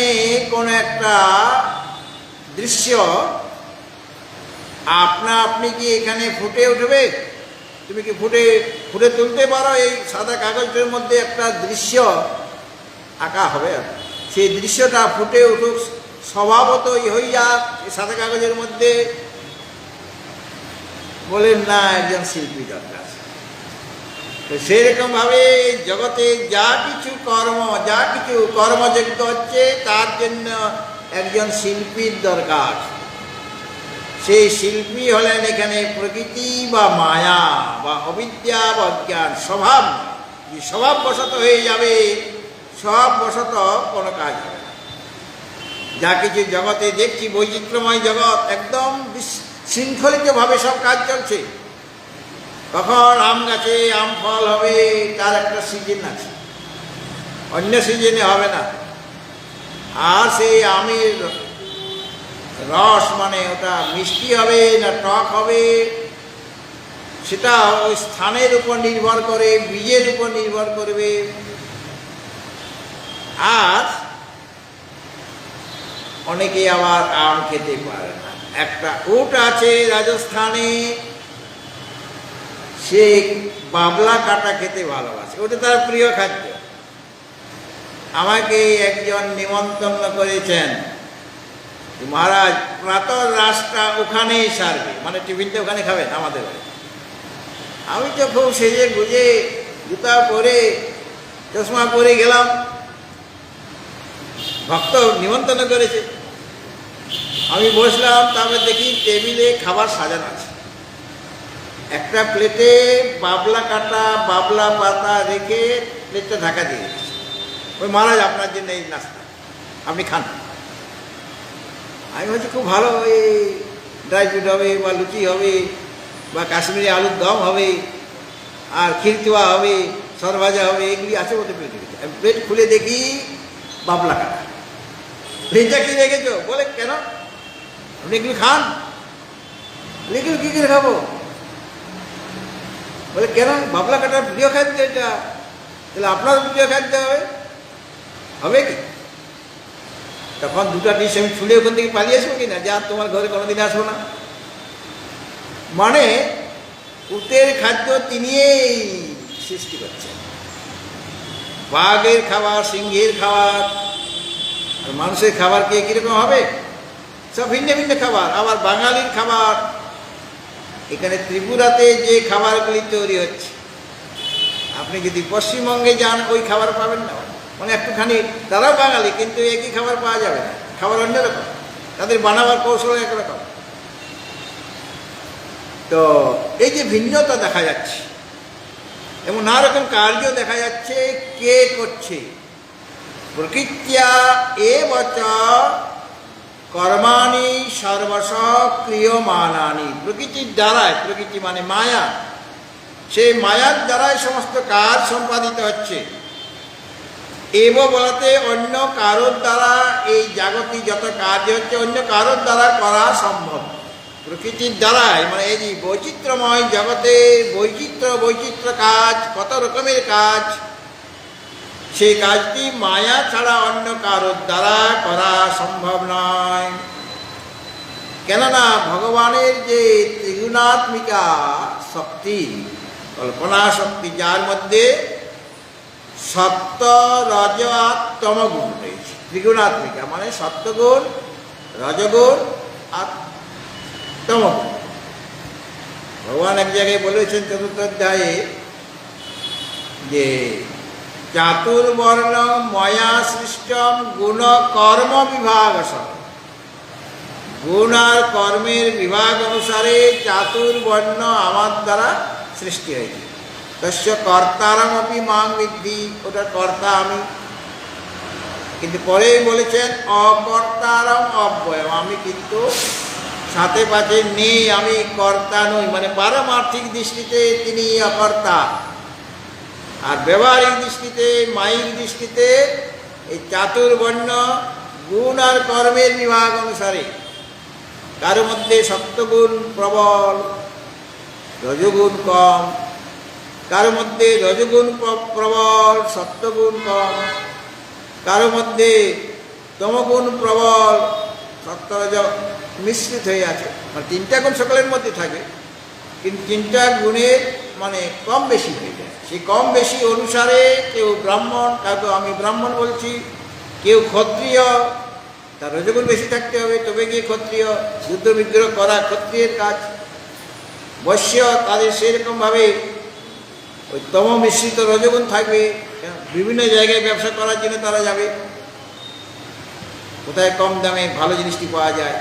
কোন একটা দৃশ্য আপনি কি এখানে ফুটে উঠবে? তুমি কি ফুটে তুলতে পারো? এই সাদা কাগজের মধ্যে একটা দৃশ্য আঁকা হবে, সেই দৃশ্যটা ফুটে উঠুক, স্বভাবতই হয়ে যাক সাদা কাগজের মধ্যে। বলেন না, একজন শিল্পী দরকার। তো সেরকম ভাবে জগতে যা কিছু কর্মযজ্ঞ হচ্ছে, তার জন্য একজন শিল্পীর দরকার। সেই শিল্পী হলেন এখানে প্রকৃতি বা মায়া বা অবিদ্যা বা অজ্ঞান, স্বভাব। যে স্বভাববশত হয়ে যাবে, স্বভাববশত কোনো কাজ হবে না। যা কিছু জগতে দেখছি, বৈচিত্র্যময় জগৎ, একদম শৃঙ্খলিতভাবে সব কাজ চলছে। কখন আম গাছে আম ফল হবে, তার একটা সিজন আছে, অন্য সিজনে হবে না। আর সেই আমের রস মানে ওটা মিষ্টি হবে না টক হবে, সেটা ওই স্থানের উপর নির্ভর করে, বীজের উপর নির্ভর করবে। আর অনেকে আবার আম খেতে পারে না। একটা উট আছে রাজস্থানে, সে বাবলা কাটা খেতে ভালোবাসে, ওটা তার প্রিয় খাদ্য। আমাকে একজন নিমন্ত্রণ করেছেন, মহারাজ প্রাতঃ রাসটা ওখানেই সারবে, মানে টিফিনটা ওখানে খাবেন আমাদের বাড়ি। আমি তো খুব সেজে গুজে জুতা পরে চশমা পরে গেলাম, ভক্ত নিমন্ত্রণ করেছে। আমি বসলাম, তারপর দেখি টেবিলে খাবার সাজানো আছে, একটা প্লেটে বাবলা কাটা বাবলা পাতা রেখে প্লেটটা ঢাকা দিয়ে দিয়েছে। ওই মহারাজ আপনার জন্য এই নাস্তা, আপনি খান। আমি ভাবছি খুব ভালো, এই ড্রাই ফ্রুট হবে বা লুচি হবে বা কাশ্মীরি আলুর দম হবে আর খিরতুয়া হবে, সরভাজা হবে, এগুলি আছে বলতে প্লেটে। আমি প্লেট খুলে দেখি বাবলা কাটা। প্লেটটা কি রেখেছো? বলে কেন, আপনি এগুলি খান। এগুলো কী করে খাবো? বলে কেন, বাবলা কাটার প্রিয় খাদ্য এটা, তাহলে আপনার প্রিয় খাদ্য হবে কি? তখন দুটা ডিশ আমি ছুলে ওখান থেকে পালিয়ে আসবো কিনা, যা তোমার ঘরে কোনোদিন আসবো না। মানে উটের খাদ্য তিনিই সৃষ্টি করছেন। বাঘের খাবার, সিংহের খাবার আর মানুষের খাবার কি কীরকম হবে? সব ভিন্ন ভিন্ন খাবার। আবার বাঙালির খাবার, এখানে ত্রিপুরাতে যে খাবারগুলি তৈরি হচ্ছে, আপনি যদি পশ্চিমবঙ্গে যান ওই খাবার পাবেন না। মানে একটুখানি, তারাও বাঙালি কিন্তু একই খাবার পাওয়া যাবে না, খাবার অন্যরকম, তাদের বানাবার কৌশল একরকম। তো এই যে ভিন্নতা দেখা যাচ্ছে এবং নানা রকম কার্য দেখা যাচ্ছে, কে করছে? প্রকৃত্যা এব চ কর্মাণি সর্বশ ক্রিয়মাণানি, প্রকৃতির দ্বারায়, প্রকৃতি মানে মায়া, সেই মায়ার দ্বারাই সমস্ত কাজ সম্পাদিত হচ্ছে। এব বলতে অন্য কারোর দ্বারা এই জাগতিক যত কাজ হচ্ছে অন্য কারোর দ্বারা করা সম্ভব, প্রকৃতির দ্বারাই। মানে এই যে বৈচিত্র্যময় জগতে বৈচিত্র্য কাজ, কত রকমের কাজ, সেই কাজটি মায়া ছাড়া অন্য কারোর দ্বারা করা সম্ভব নয়। কেননা ভগবানের যে ত্রিগুণাত্মিকা শক্তি, কল্পনা শক্তি, যার মধ্যে সত্য রজ আর তমগুণ রয়েছে। ত্রিগুণাত্মিকা মানে সত্যগুণ, রজগুণ আর তমগুণ। ভগবান এক জায়গায় বলেছেন চতুর্থ অধ্যায়ে যে চাতুর্বর্ণ ময়া সৃষ্টম গুণ কর্ম বিভাগ, গুণ আর কর্মের বিভাগ অনুসারে চাতুর্বর্ণ আমার দ্বারা সৃষ্টি হয়েছে। তস্য কর্তারম অপি মাং বিদ্ধি, ওটার কর্তা আমি। কিন্তু পরেই বলেছেন অকর্তারম অব্যয়ম, আমি কিন্তু সাথে পাশে নেই, আমি কর্তা নই। মানে পারমার্থিক দৃষ্টিতে তিনি অকর্তা, আর ব্যবহারিক দৃষ্টিতে, মায়িক দৃষ্টিতে এই চাতুর্বর্ণ গুণ আর কর্মের বিভাগ অনুসারে কারো মধ্যে সত্যগুণ প্রবল, রজগুণ কম, কারো মধ্যে রজগুণ প্রবল, সত্যগুণ কম, কারো মধ্যে তমগুণ প্রবল, সত্য রজ মিশ্রিত হয়ে আছে। মানে তিনটা গুণ সকলের মধ্যে থাকে, কিন্তু তিনটা গুণের মানে কম বেশি হয়ে যায়। সেই কম বেশি অনুসারে কেউ ব্রাহ্মণ, কাউকে আমি ব্রাহ্মণ বলছি, কেউ ক্ষত্রিয়, তার রজগুণ বেশি থাকতে হবে তবে গিয়ে ক্ষত্রিয়, যুদ্ধ বিগ্রহ করা ক্ষত্রিয়ের কাজ। বৈশ্য, তাদের সেরকমভাবে ওই তম মিশ্রিত রজগুণ থাকবে, বিভিন্ন জায়গায় ব্যবসা করার জন্য তারা যাবে, কোথায় কম দামে ভালো জিনিসটি পাওয়া যায়,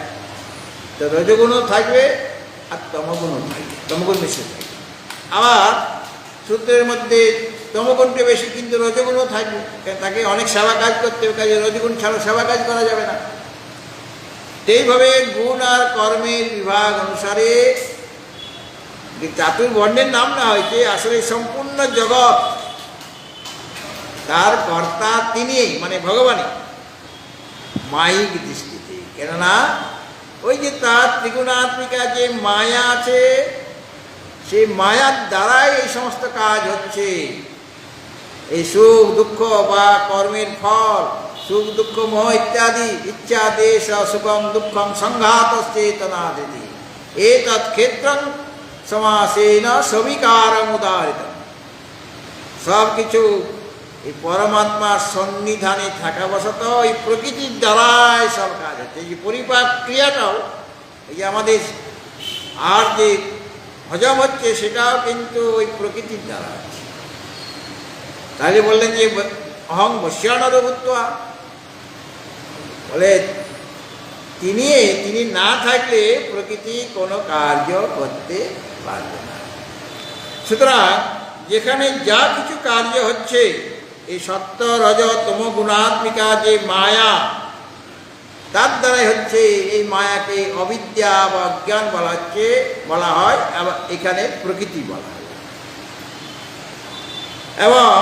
তো রজগুণও থাকবে আর তমগুণও থাকবে, তমগুণ মিশ্রিত থাকবে। আবার সূত্রের মধ্যে তমগুণটা বেশি কিন্তু রজগুণও থাকবে, তাকে অনেক সেবা কাজ করতে হবে, কাজে রজগুণ ছাড়া সেবা কাজ করা যাবে না। এইভাবে গুণ আর কর্মের বিভাগ অনুসারে চাতুর্বর্ণের নাম না হয়েছে, আসলে সম্পূর্ণ জগৎ তার কর্তা তিনি, মানে ভগবানই মায়িক দৃষ্টিতে। কেননা ওই যে তার ত্রিগুণাত্মিকা যে মায়া আছে, সেই মায়ার দ্বারাই এই সমস্ত কাজ হচ্ছে। এই সুখ দুঃখ বা কর্মের ফল, সুখ দুঃখ মোহ ইত্যাদি, ইচ্ছা দেশ সুখম দুঃখম সংঘাত চেতনা দিদি এতৎ ক্ষেত্রং সমাসেন সবিকারং উদাহরিত। সব কিছু এই পরমাত্মার সন্নিধানে থাকা বশত এই প্রকৃতির দ্বারাই সব কাজ হচ্ছে। এই যে পরিপাক ক্রিয়াটাও, এই যে আমাদের আর যে হজম হচ্ছে, সেটাও কিন্তু ওই প্রকৃতির দ্বারা হচ্ছে। তাহলে বললেন যে অহং বস্যানরভূত্বা, বলে তিনি না থাকলে প্রকৃতি কোনো কার্য করতে পারবে না। সুতরাং যেখানে যা কিছু কার্য হচ্ছে, এই সত্য রজ তম গুণাত্মিকা যে মায়া, তার দ্বারাই হচ্ছে। এই মায়াকে অবিদ্যা বা অজ্ঞান বলা হয়, আবার এখানে প্রকৃতি বলা হয়। এবং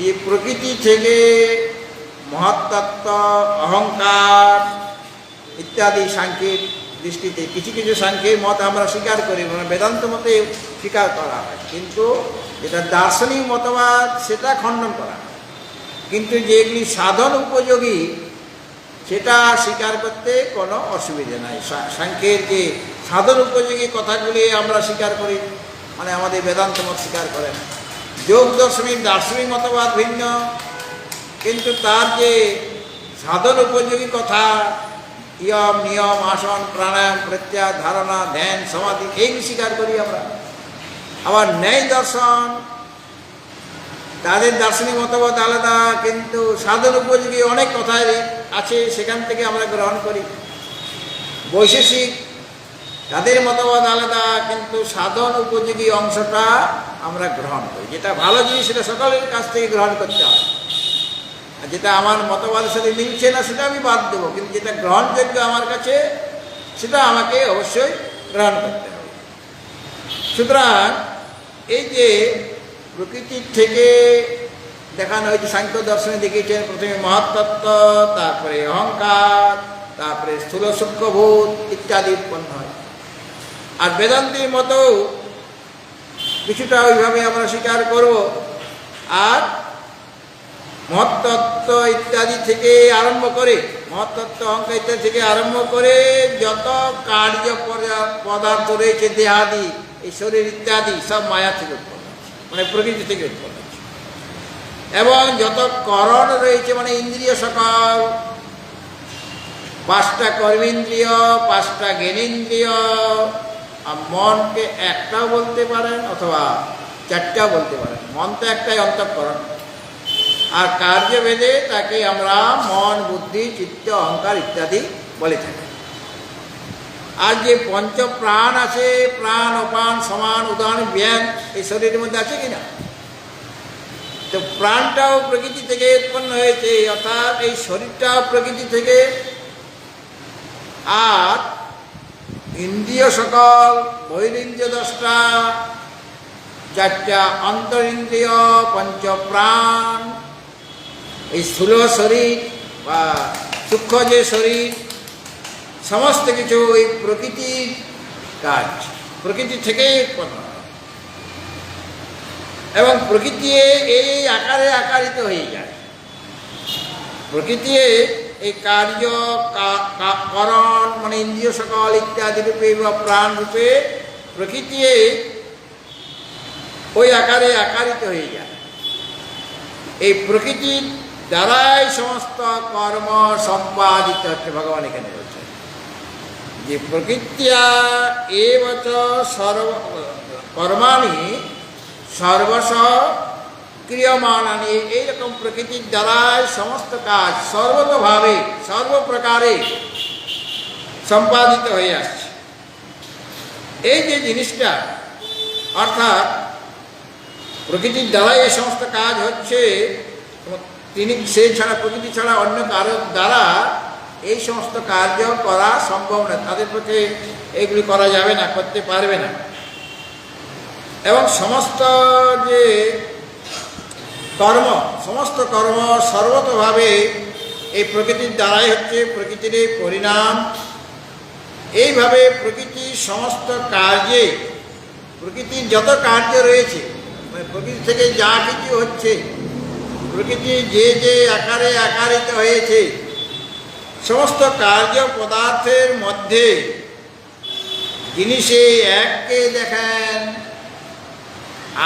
এই প্রকৃতি থেকে মহত্তত্ত্ব, অহংকার ইত্যাদি সাংখ্যিক দৃষ্টিতে, কিছু কিছু সাংখ্যিক মত আমরা স্বীকার করি, মানে বেদান্ত মতে স্বীকার করা হয়, কিন্তু যেটা দার্শনিক মতবাদ সেটা খণ্ডন করা হয়। কিন্তু যেগুলি সাধন উপযোগী সেটা স্বীকার করতে কোনো অসুবিধা নাই। সাংখ্যের যে সাধন উপযোগী কথাগুলি আমরা স্বীকার করি, মানে আমাদের বেদান্ত মত স্বীকার করে না। যোগ দার্শনিক মতবাদ ভিন্ন, কিন্তু তার যে সাধন উপযোগী কথা, ইয়ম নিয়ম আসন প্রাণায়াম প্রত্যাহার ধারণা ধ্যান সমাধি, এইগুলি স্বীকার করি আমরা। আবার ন্যায় দর্শন, তাদের দার্শনিক মতবাদ আলাদা, কিন্তু সাধন উপযোগী অনেক কথাই আছে, সেখান থেকে আমরা গ্রহণ করি। বৈশেষিক, তাদের মতবাদ আলাদা, কিন্তু সাধন উপযোগী অংশটা আমরা গ্রহণ করি। যেটা ভালো জিনিস সেটা সকলের কাছ থেকে গ্রহণ করতে হয়, আর যেটা আমার মতবাদের সাথে মিলছে না সেটা আমি বাদ দেবো, কিন্তু যেটা গ্রহণযোগ্য আমার কাছে সেটা আমাকে অবশ্যই গ্রহণ করতে হবে। সুতরাং এই যে প্রকৃতির থেকে দেখানো হয়েছে, সাংখ্য দর্শনে দেখিয়েছেন প্রথমে মহত্তত্ত্ব, তারপরে অহংকার, তারপরে স্থূল সূক্ষ্মভূত ইত্যাদি উৎপন্ন হয়। আর বেদান্তের মতো কিছুটা ওইভাবে আমরা স্বীকার করব। আর মহত্তত্ত্ব ইত্যাদি থেকে আরম্ভ করে, মহত্তত্ত্ব অহংকার ইত্যাদি থেকে আরম্ভ করে যত কার্য পদার্থ রয়েছে, দেহাদি, এই শরীর ইত্যাদি সব মায়া থেকে উৎপন্ন হচ্ছে, মানে প্রকৃতি থেকে উৎপন্ন হচ্ছে। এবং যত করণ রয়েছে, মানে ইন্দ্রিয় সকল, 5টা কর্মেন্দ্রিয়, 5টা জ্ঞানেন্দ্রিয়, আর মনকে একটাও বলতে পারেন অথবা 4টাও বলতে পারেন। মন তো একটাই, অন্তঃকরণ। আর কার্যভেদে তাকে আমরা মন, বুদ্ধি, চিত্ত, অহংকার ইত্যাদি বলে থাকি। আর যে পঞ্চ প্রাণ আছে, প্রাণ, অপান, সমান, উদান, জ্ঞান, এই শরীরের মধ্যে আছে কিনা? তো প্রাণটাও প্রকৃতি থেকে উৎপন্ন হয়েছে, অর্থাৎ এই শরীরটাও প্রকৃতি থেকে। আর ইন্দ্রিয় সকল, বহিরিন্দ্রিয় 10টা, 4টা অন্তরিন্দ্রিয়, পঞ্চপ্রাণ, এই স্থূল শরীর বা সূক্ষ্ম যে শরীর, সমস্ত কিছু ওই প্রকৃতির কাজ, প্রকৃতি থেকেই উৎপন্ন হয়। এবং প্রকৃতি এই আকারে আকারিত হয়ে যায়। প্রকৃতি এই কার্য করণ, মানে ইন্দ্রিয় সকল ইত্যাদি রূপে বা প্রাণ রূপে প্রকৃতি ওই আকারে আকারিত হয়ে যায়। এই প্রকৃতির দ্বারাই সমস্ত কর্ম সম্পাদিত হচ্ছে। ভগবান এখানে বলছেন যে প্রকৃত্যা এবচ কর্মাণি সর্বশ ক্রিয়মাণানি, এইরকম প্রকৃতির দ্বারাই সমস্ত কাজ সর্বতভাবে, সর্বপ্রকারে সম্পাদিত হয়ে আসছে। এই যে জিনিসটা, অর্থাৎ প্রকৃতির দ্বারাই এই সমস্ত কাজ হচ্ছে, তিনি সে ছাড়া, প্রকৃতি ছাড়া অন্য কারোর দ্বারা এই সমস্ত কার্য করা সম্ভব না। তাদের পক্ষে এইগুলি করা যাবে না, করতে পারবে না। এবং সমস্ত যে কর্ম, সমস্ত কর্ম সর্বতভাবে এই প্রকৃতির দ্বারাই হচ্ছে, প্রকৃতির এই পরিণাম। এইভাবে প্রকৃতির সমস্ত কার্যে, প্রকৃতির যত কার্য রয়েছে, মানে প্রকৃতি থেকে যা কিছু হচ্ছে, প্রকৃতি যে যে আকারে আকারিত হয়েছে, সমস্ত কার্য পদার্থের মধ্যে যিনি সেই এককে দেখেন,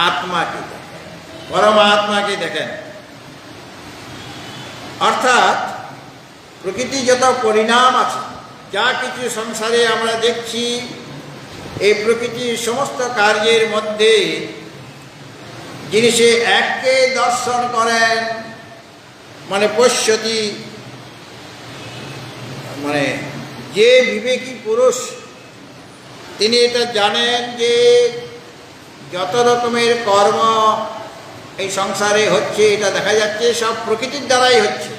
আত্মাকে দেখেন, পরমাত্মাকে দেখেন। অর্থাৎ প্রকৃতি যত পরিণাম আছে, যা কিছু সংসারে আমরা দেখছি, এই প্রকৃতির সমস্ত কার্যের মধ্যে যিনি সে এককে দর্শন করেন, মানে পশ্যতি, মানে যে বিবেকী পুরুষ, তিনি এটা জানেন যে যত রকমের কর্ম এই সংসারে হচ্ছে, এটা দেখা যাচ্ছে সব প্রকৃতির দ্বারাই হচ্ছে।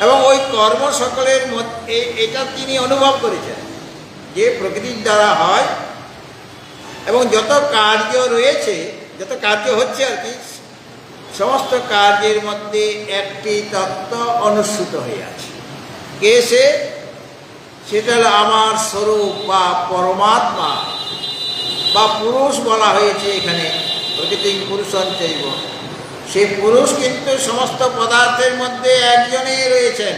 এবং ওই কর্ম সকলের মধ্যে এটা তিনি অনুভব করেছেন যে প্রকৃতির দ্বারা হয়। এবং যত কার্য রয়েছে, যত কার্য হচ্ছে আর কি, সমস্ত কার্যের মধ্যে একটি তত্ত্ব অনুসৃত হয়ে আছে। কে সে? সেটা হলো আমার স্বরূপ বা পরমাত্মা বা পুরুষ বলা হয়েছে এখানে, প্রকৃতি পুরুষন চাইব। সেই পুরুষ কিন্তু সমস্ত পদার্থের মধ্যে একজনেই রয়েছেন।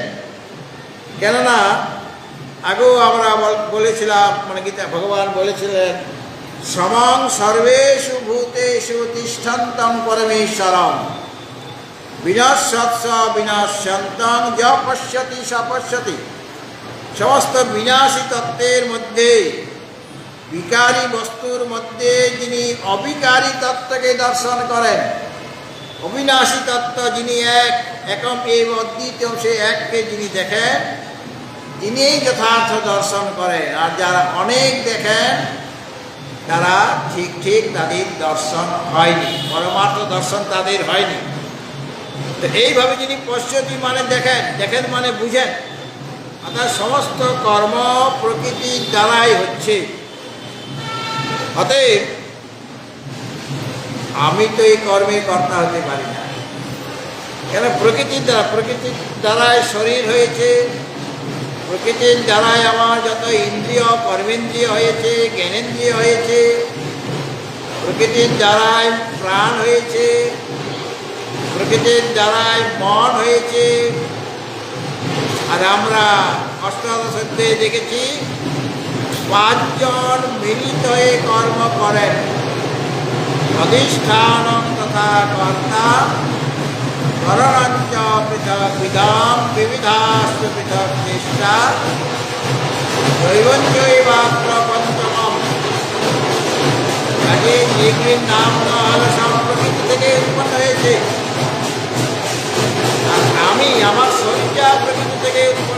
কেননা আগেও আমরা বলেছিলাম, মানে গীতা ভগবান বলেছিলেন, সমং সর্বেষু ভূতেষু তিষ্ঠন্তং পরমেশ্বরম বিনশ্যৎস বিনশ্যন্তং য পশ্যতি স পশ্যতি। সমস্ত বিনাশী তত্ত্বের মধ্যে, বিকারী বস্তুর মধ্যে যিনি অবিকারী তত্ত্বকে দর্শন করেন, অবিনাশী তত্ত্ব যিনি এক, একম এব অদ্বিতীয়, সে এককে যিনি দেখেন, তিনি যথার্থ দর্শন করেন। আর যারা অনেক দেখেন তারা ঠিক তাদের দর্শন হয়নি, পরমার্থ দর্শন তাদের হয়নি। তো এইভাবে যিনি পশ্যতি মানে দেখেন, দেখেন মানে বুঝেন, অর্থাৎ সমস্ত কর্ম প্রকৃতির দ্বারাই হচ্ছে। অতএব আমি তো এই কর্মের কর্তা হতে পারি না, কেন প্রকৃতির দ্বারাই শরীর হয়েছে, প্রকৃতির দ্বারাই আমার যত ইন্দ্রিয় কর্মেন্দ্রিয় হয়েছে, জ্ঞানেন্দ্রিয় হয়েছে, প্রকৃতির দ্বারাই প্রাণ হয়েছে, প্রকৃতির দ্বারাই মন হয়েছে। আর আমরা অষ্টাদশ অধ্যায়ে দেখেছি 5 জন মিলিত হয়ে কর্ম করেন, অধিষ্ঠানং তথা কর্তা করণঞ্চ পৃথক বিধাম বিবিধাস্তু পৃথক চেষ্টা দৈবঞ্চৈবাত্র পঞ্চমম। কাজে যেগুলির নাম দেওয়া হলো সব প্রকৃতি থেকে উৎপন্ন হয়েছে, আর আমি আমার শরীরটা প্রকৃতি থেকে উৎপন্ন।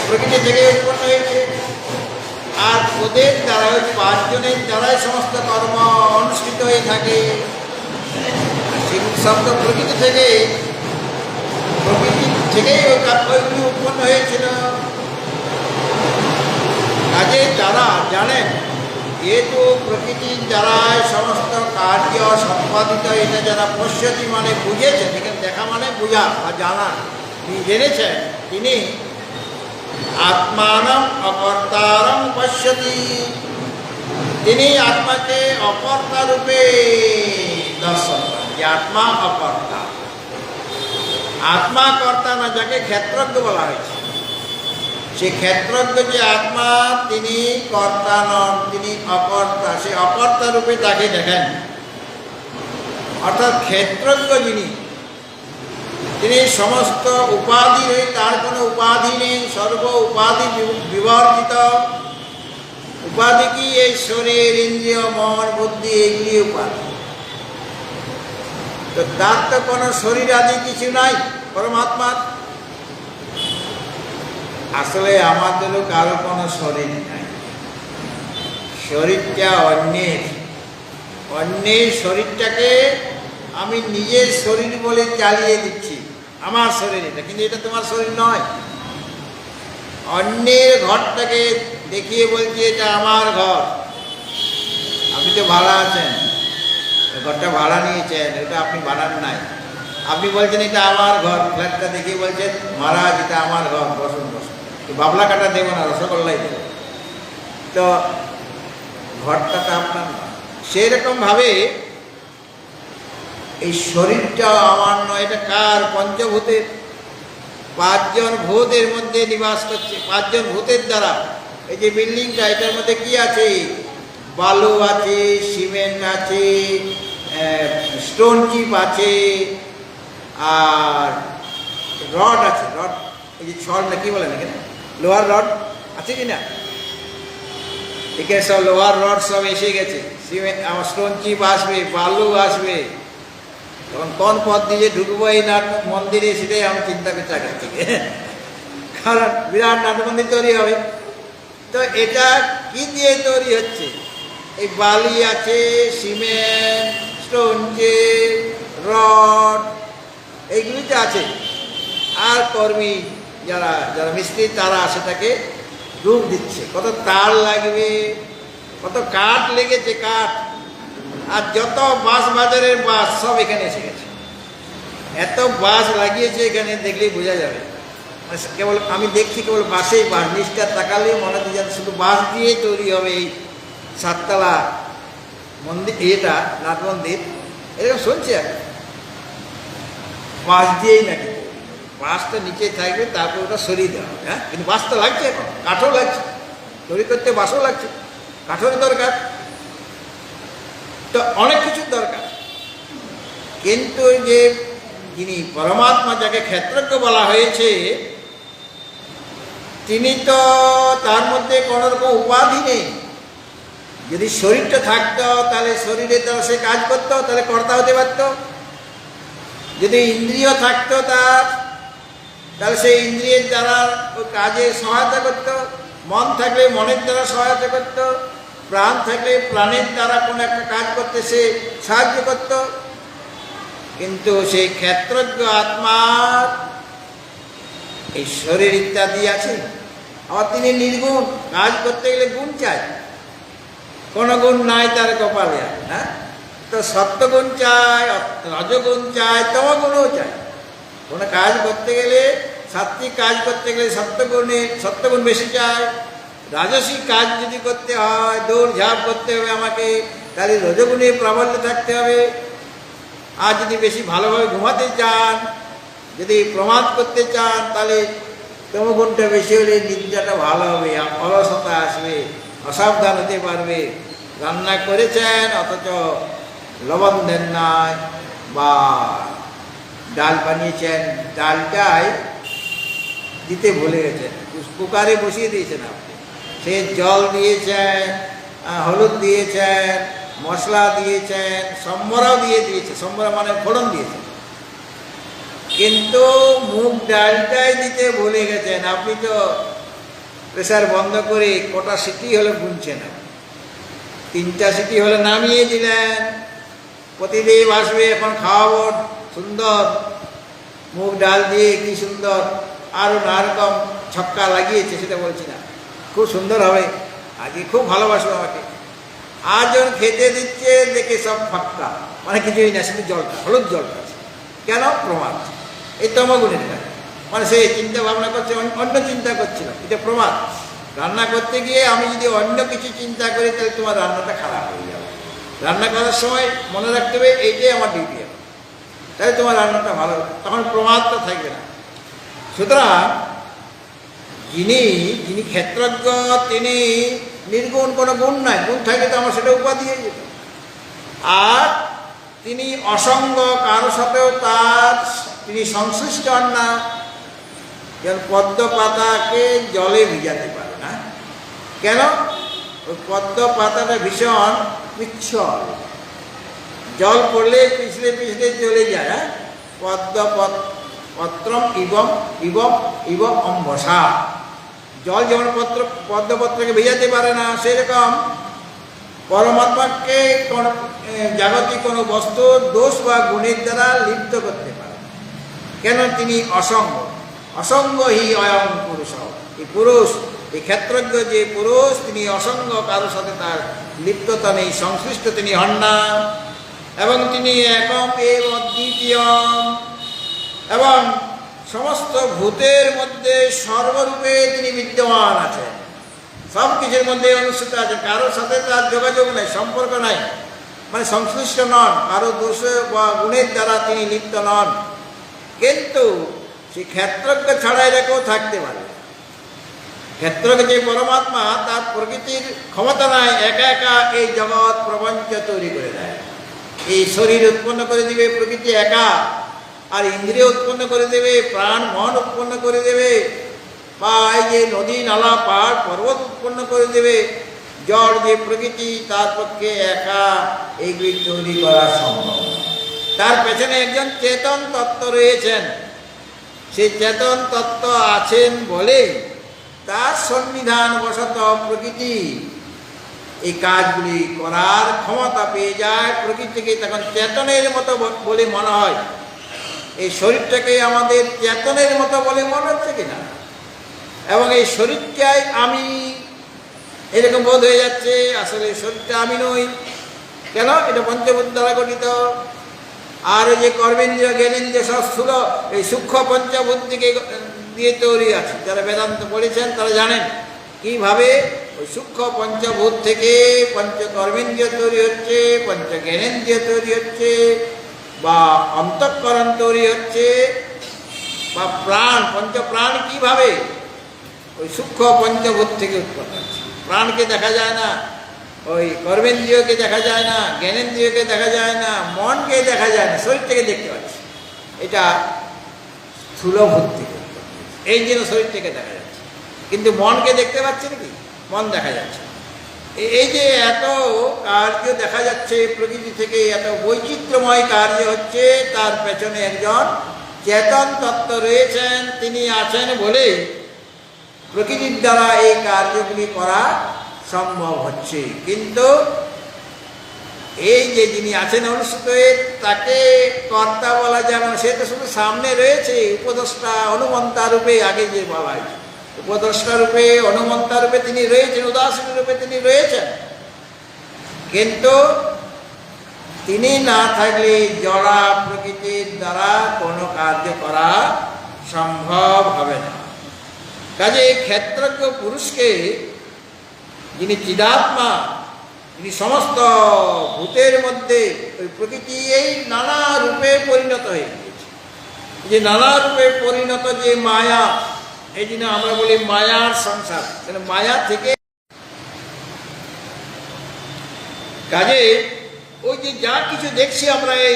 প্রকৃতি থেকে উৎপন্ন হয়েছে, আর ওদের দ্বারা ওই 5 জনের দ্বারাই সমস্ত কর্ম অনুষ্ঠিত হয়ে থাকে। শব্দ প্রকৃতি থেকেই ওইগুলি উৎপন্ন হয়েছিল। কাজে যারা জানেন যেহেতু প্রকৃতির দ্বারাই সমস্ত কার্য সম্পাদিত, এটা যারা পশ্যতি মানে বুঝেছেন, এখানে দেখা মানে বোঝা বা জানা, তিনি জেনেছেন, তিনি আত্মানম অকর্তারম পশ্যতি, তিনি আত্মাকে অকর্তা রূপে দর্শন করেন, যে আত্মা অকর্তা। আত্মা কর্তা না, যাকে ক্ষেত্রজ্ঞ বলা হয়েছে, সে ক্ষেত্রজ্ঞ যে আত্মা তিনি কর্তা নন, তিনি অকর্তা, সে অকর্তা রূপে তাকে দেখেন। অর্থাৎ ক্ষেত্রজ্ঞ যিনি, তিনি সমস্ত উপাধি, তার কোনো উপাধি নেই, সর্ব উপাধি বিবর্জিত। উপাধি কি? এই শরীর, ইন্দ্রিয়, মন, বুদ্ধি, এইগুলি উপাধি। তো তার তো কোনো শরীর আদি কিছু নাই পরমাত্মার। আসলে আমাদেরও কারো কোনো শরীর নাই, শরীরটা অন্যের। অন্যের শরীরটাকে আমি নিজের শরীর বলে চালিয়ে দিচ্ছি, আমার শরীর এটা, কিন্তু এটা তোমার শরীর নয়। অন্যের ঘরটাকে দেখিয়ে বলছি এটা আমার ঘর, আপনি তো ভাড়া আছেন, ঘরটা ভাড়া নিয়েছেন, এটা আপনি ভাড়ার নাই। আপনি বলছেন এটা আমার ঘর, ফ্ল্যাটটা দেখিয়ে বলছেন মহারাজ এটা আমার ঘর, বসুন বসুন, বাবলা কাটা দেবো না, রসগোল্লাই দেবো। তো ঘরটা তো আপনার নয়। সেরকমভাবে এই শরীরটা আমার নয়, এটা কার? পঞ্চভূতের। 5 জন ভূতের মধ্যে নিবাস করছে, 5 জন ভূতের দ্বারা। এই যে বিল্ডিংটা, এটার মধ্যে কি আছে? বালু আছে, সিমেন্ট আছে, স্টোন চিপ আছে, আর রড আছে, রড, এই যে ছড় না কি বলেন এখানে, লোহার রড আছে কি না? এখানে সব লোহার রড সব এসে গেছে, সিমেন্ট, আমার স্টোন চিপ আসবে, বালু আসবে। তখন কোন পথ দিয়ে ঢুকবো এই নাট মন্দিরে, সেটাই আমি চিন্তা করছি আগে থেকে, কারণ বিরাট নাট মন্দির তৈরি হবে। তো এটা কি দিয়ে তৈরি হচ্ছে? এই বালি আছে, সিমেন্ট, স্টোন চিপ, রড, এইগুলিতে আছে। আর কর্মী যারা যারা মিস্ত্রি, তারা সেটাকে রূপ দিচ্ছে। কত তার লাগবে, কত কাঠ লেগেছে, কাঠ। আর যত বাঁশ বাজারের বাঁশ সব এখানে এসে গেছে, এত বাঁশ লাগিয়েছে এখানে, দেখলেই বোঝা যাবে। কেবল আমি দেখছি কেবল বাঁশেই বাঁশ, নিচটা তাকালেই মনে হচ্ছে যেন শুধু বাঁশ দিয়ে তৈরি হবে এই 7তলা মন্দির, এটা নাট মন্দির। এরকম শুনছি আর বাঁশ দিয়েই নাকি। বাঁশটা নিচে থাকবে, তারপর ওটা সরিয়ে দেওয়া হবে। হ্যাঁ, কিন্তু বাঁশ তো লাগছে, এখন কাঠও লাগছে, তৈরি করতে বাঁশও লাগছে, কাঠের দরকার, তো অনেক কিছুর দরকার। কিন্তু যে যিনি পরমাত্মা, যাকে ক্ষেত্রজ্ঞ বলা হয়েছে, তিনি তো তার মধ্যে কোনো রকম উপাধি নেই। যদি শরীরটা থাকতো তাহলে শরীরে তো সে কাজ করতো, তাহলে কর্তা হতে পারত। যদি ইন্দ্রিয় থাকতো তাহলে সেই ইন্দ্রিয়ের দ্বারা ও কাজে সহায়তা করত। মন থাকলে মনের দ্বারা সহায়তা করত, প্রাণ থাকলে প্রাণের দ্বারা কোনো একটা কাজ করতে সে সাহায্য করত। কিন্তু সেই ক্ষেত্রজ্ঞ আত্মার এই শরীর ইত্যাদি আছে, আবার তিনি নির্গুণ, কাজ করতে গেলে গুণ চাই, কোনো গুণ নাই তার কপালে। হ্যাঁ, তো সত্যগুণ চাই, রজগুণ চাই, তমগুণও চাই। কোনো কাজ করতে গেলে, সাত্বিক কাজ করতে গেলে সত্যগুণ বেশি চাই। রাজসিক কাজ যদি করতে হয়, দৌড় ঝাঁপ করতে হবে আমাকে, তাহলে রজগুণে প্রাবল্য থাকতে হবে। আর যদি বেশি ভালোভাবে ঘুমাতে চান, যদি প্রমাদ করতে চান, তাহলে তমগুণটা বেশি হলে নিদ্রাটা ভালো হবে, অলসতা আসবে, অসাবধান হতে পারবে। রান্না করেছেন অথচ লবণ দেন নাই, বা ডাল বানিয়েছেন, ডালটাই দিতে ভুলে গেছেন, কুকারে বসিয়ে দিয়েছেন আপনি, সে জল দিয়েছেন, হলুদ দিয়েছেন, মশলা দিয়েছেন, সম্বরাও দিয়েছেন, সম্বরা মানে ফোড়ন দিয়েছেন, কিন্তু মুগ ডালটাই দিতে ভুলে গেছেন। আপনি তো প্রেসার বন্ধ করে কটা সিটি হলে গুনছেন, 3টা সিটি হলে নামিয়ে দিলেন। প্রতিদিন আসবে, এখন খাওয়াবো, সুন্দর মুগ ডাল দিয়ে, কি সুন্দর, আরও নানা রকম ছক্কা লাগিয়েছে, সেটা বলছি না, খুব সুন্দর হবে, আজকে খুব ভালোবাসবে আমাকে। আর যখন খেতে দিচ্ছে দেখে সব ফাঁকা, মানে কিছুই না, শুধু জলটা, হলুদ জলটা আছে। কেন? প্রমাদ। এই তমগুণের কাজ, মানে সে চিন্তা ভাবনা করছে, অন্য চিন্তা করছিল, এটা প্রমাদ। রান্না করতে গিয়ে আমি যদি অন্য কিছু চিন্তা করি, তাহলে তোমার রান্নাটা খারাপ হয়ে যাবে। রান্না করার সময় মনে রাখতে হবে এইটাই আমার ডিউটি, তাহলে তোমার রান্নাটা ভালো হবে, তখন প্রমাদটা থাকবে না। সুতরাং যিনি ক্ষেত্রজ্ঞ, তিনি নির্গুণ, কোনো গুণ নাই, গুণ থাকলে তো আমার সেটা উপাধি হয়ে যেত। আর তিনি অসঙ্গ, কারো সাথেও তিনি সংশ্লিষ্ট হন না। যেমন পদ্ম পাতাকে জলে ভিজাতে পারে না, কেন? ওই পদ্ম পাতাটা ভীষণ পিচ্ছল, জল পড়লে পিছলে পিছলে চলে যায়। হ্যাঁ, পত্রম ইবম অম্বসা, জল যেমন পদ্মপত্রকে ভেজাতে পারে না, সেরকম পরমাত্মাকে জাগতিক কোনো বস্তু দোষ বা গুণের দ্বারা লিপ্ত করতে পারে। কেন? তিনি অসঙ্গ। অসঙ্গ হি অয়ং পুরুষ, এই পুরুষ, এই ক্ষেত্রজ্ঞ যে পুরুষ, তিনি অসঙ্গ, কারো সাথে তার লিপ্ততা নেই, সংশ্লিষ্ট তিনি হন না। এবং তিনি একম এব অদ্বিতীয়ম, এবং সমস্ত ভূতের মধ্যে সর্বরূপে তিনি বিদ্যমান আছেন, সব কিছুর মধ্যে অনুষ্ঠিত আছে, কারোর সাথে তার যোগাযোগ নাই, সম্পর্ক নাই, মানে সংশ্লিষ্ট নন, কারো দোষ বা গুণের দ্বারা তিনি লিপ্ত নন। কিন্তু সেই ক্ষেত্রজ্ঞ ছাড়া এরকম থাকতে পারে। ক্ষেত্রজ্ঞ যে পরমাত্মা, তার প্রকৃতির ক্ষমতা নাই একা একা এই জগৎ প্রপঞ্চ তৈরি করে দেয়। এই শরীর উৎপন্ন করে দিবে প্রকৃতি একা, আর ইন্দ্রিয় উৎপন্ন করে দেবে, প্রাণ মন উৎপন্ন করে দেবে, বা এই যে নদী নালা পাহাড় পর্বত উৎপন্ন করে দেবে। জড় যে প্রকৃতি, তার পক্ষে একা এইগুলি তৈরি করা সম্ভব। তার পেছনে একজন চেতন তত্ত্ব রয়েছেন, সেই চেতন তত্ত্ব আছেন বলে তার সন্নিধান বশত প্রকৃতি এই কাজগুলি করার ক্ষমতা পেয়ে যায়। প্রকৃতিকে তখন চেতনের মতো বলে মনে হয়। এই শরীরটাকে আমাদের চেতনের মতো বলে মনে হচ্ছে কিনা, এবং এই শরীরটাই আমি, এরকম বোধ হয়ে যাচ্ছে। আসলে শরীরটা আমি নই। কেন? এটা পঞ্চভূত দ্বারা গঠিত। আর এই যে কর্মেন্দ্রিয় জ্ঞানেন্দ্রিয় সব স্থূল, এই সূক্ষ্ম পঞ্চভূত দিয়ে তৈরি আছে। যারা বেদান্ত পড়েছেন তারা জানেন কিভাবে ওই সূক্ষ্ম পঞ্চভূত থেকে পঞ্চকর্মেন্দ্রিয় তৈরি হচ্ছে, পঞ্চ জ্ঞানেন্দ্রিয় তৈরি হচ্ছে, বা অন্তঃকরণ তৈরি হচ্ছে। বা প্রাণ, পঞ্চপ্রাণ কিভাবে ওই সূক্ষ্ম পঞ্চভূত থেকে উৎপন্ন হচ্ছে। প্রাণকে দেখা যায় না, ওই কর্মেন্দ্রিয়কে দেখা যায় না, জ্ঞানেন্দ্রিয়কে দেখা যায় না, মনকে দেখা যায় না, শরীরটাকে দেখতে পাচ্ছি। এটা স্থূলভূত থেকে উৎপন্ন হচ্ছে, এই জন্য শরীরটাকে দেখা যাচ্ছে, কিন্তু মনকে দেখতে পাচ্ছি নাকি? মন দেখা যাচ্ছে। এই যে এত কার্য দেখা যাচ্ছে প্রকৃতি থেকে, এত বৈচিত্র্যময় কার্য হচ্ছে, তার পেছনে একজন চেতন তত্ত্ব রয়েছেন। তিনি আছেন বলে প্রকৃতির দ্বারা এই কার্যগুলি করা সম্ভব হচ্ছে। কিন্তু এই যে যিনি আছেন অনুষ্ঠিত, তাকে কর্তা বলা যাবে না, সে তো শুধু সামনে রয়েছে, উপদেষ্টা অনুমন্তা রূপে। আগে যে বলা হয়েছে, উপদেষ্টা রূপে অনুমন্তা রূপে তিনি রয়েছেন, উদাসীন রূপে তিনি রয়েছেন, কিন্তু তিনি না থাকলে জড়া প্রকৃতির দ্বারা কোনো কার্য করা সম্ভব হবে না। কাজে ক্ষেত্রজ্ঞ পুরুষকে, যিনি চিদাত্মা, তিনি সমস্ত ভূতের মধ্যে ওই প্রকৃতি এই নানা রূপে পরিণত হয়ে গিয়েছে। যে নানা রূপে পরিণত যে মায়া, এই জন্য আমরা বলি মায়ার সংসার, মায়া থেকে। কাজে ওই যে যা কিছু দেখছি আমরা এই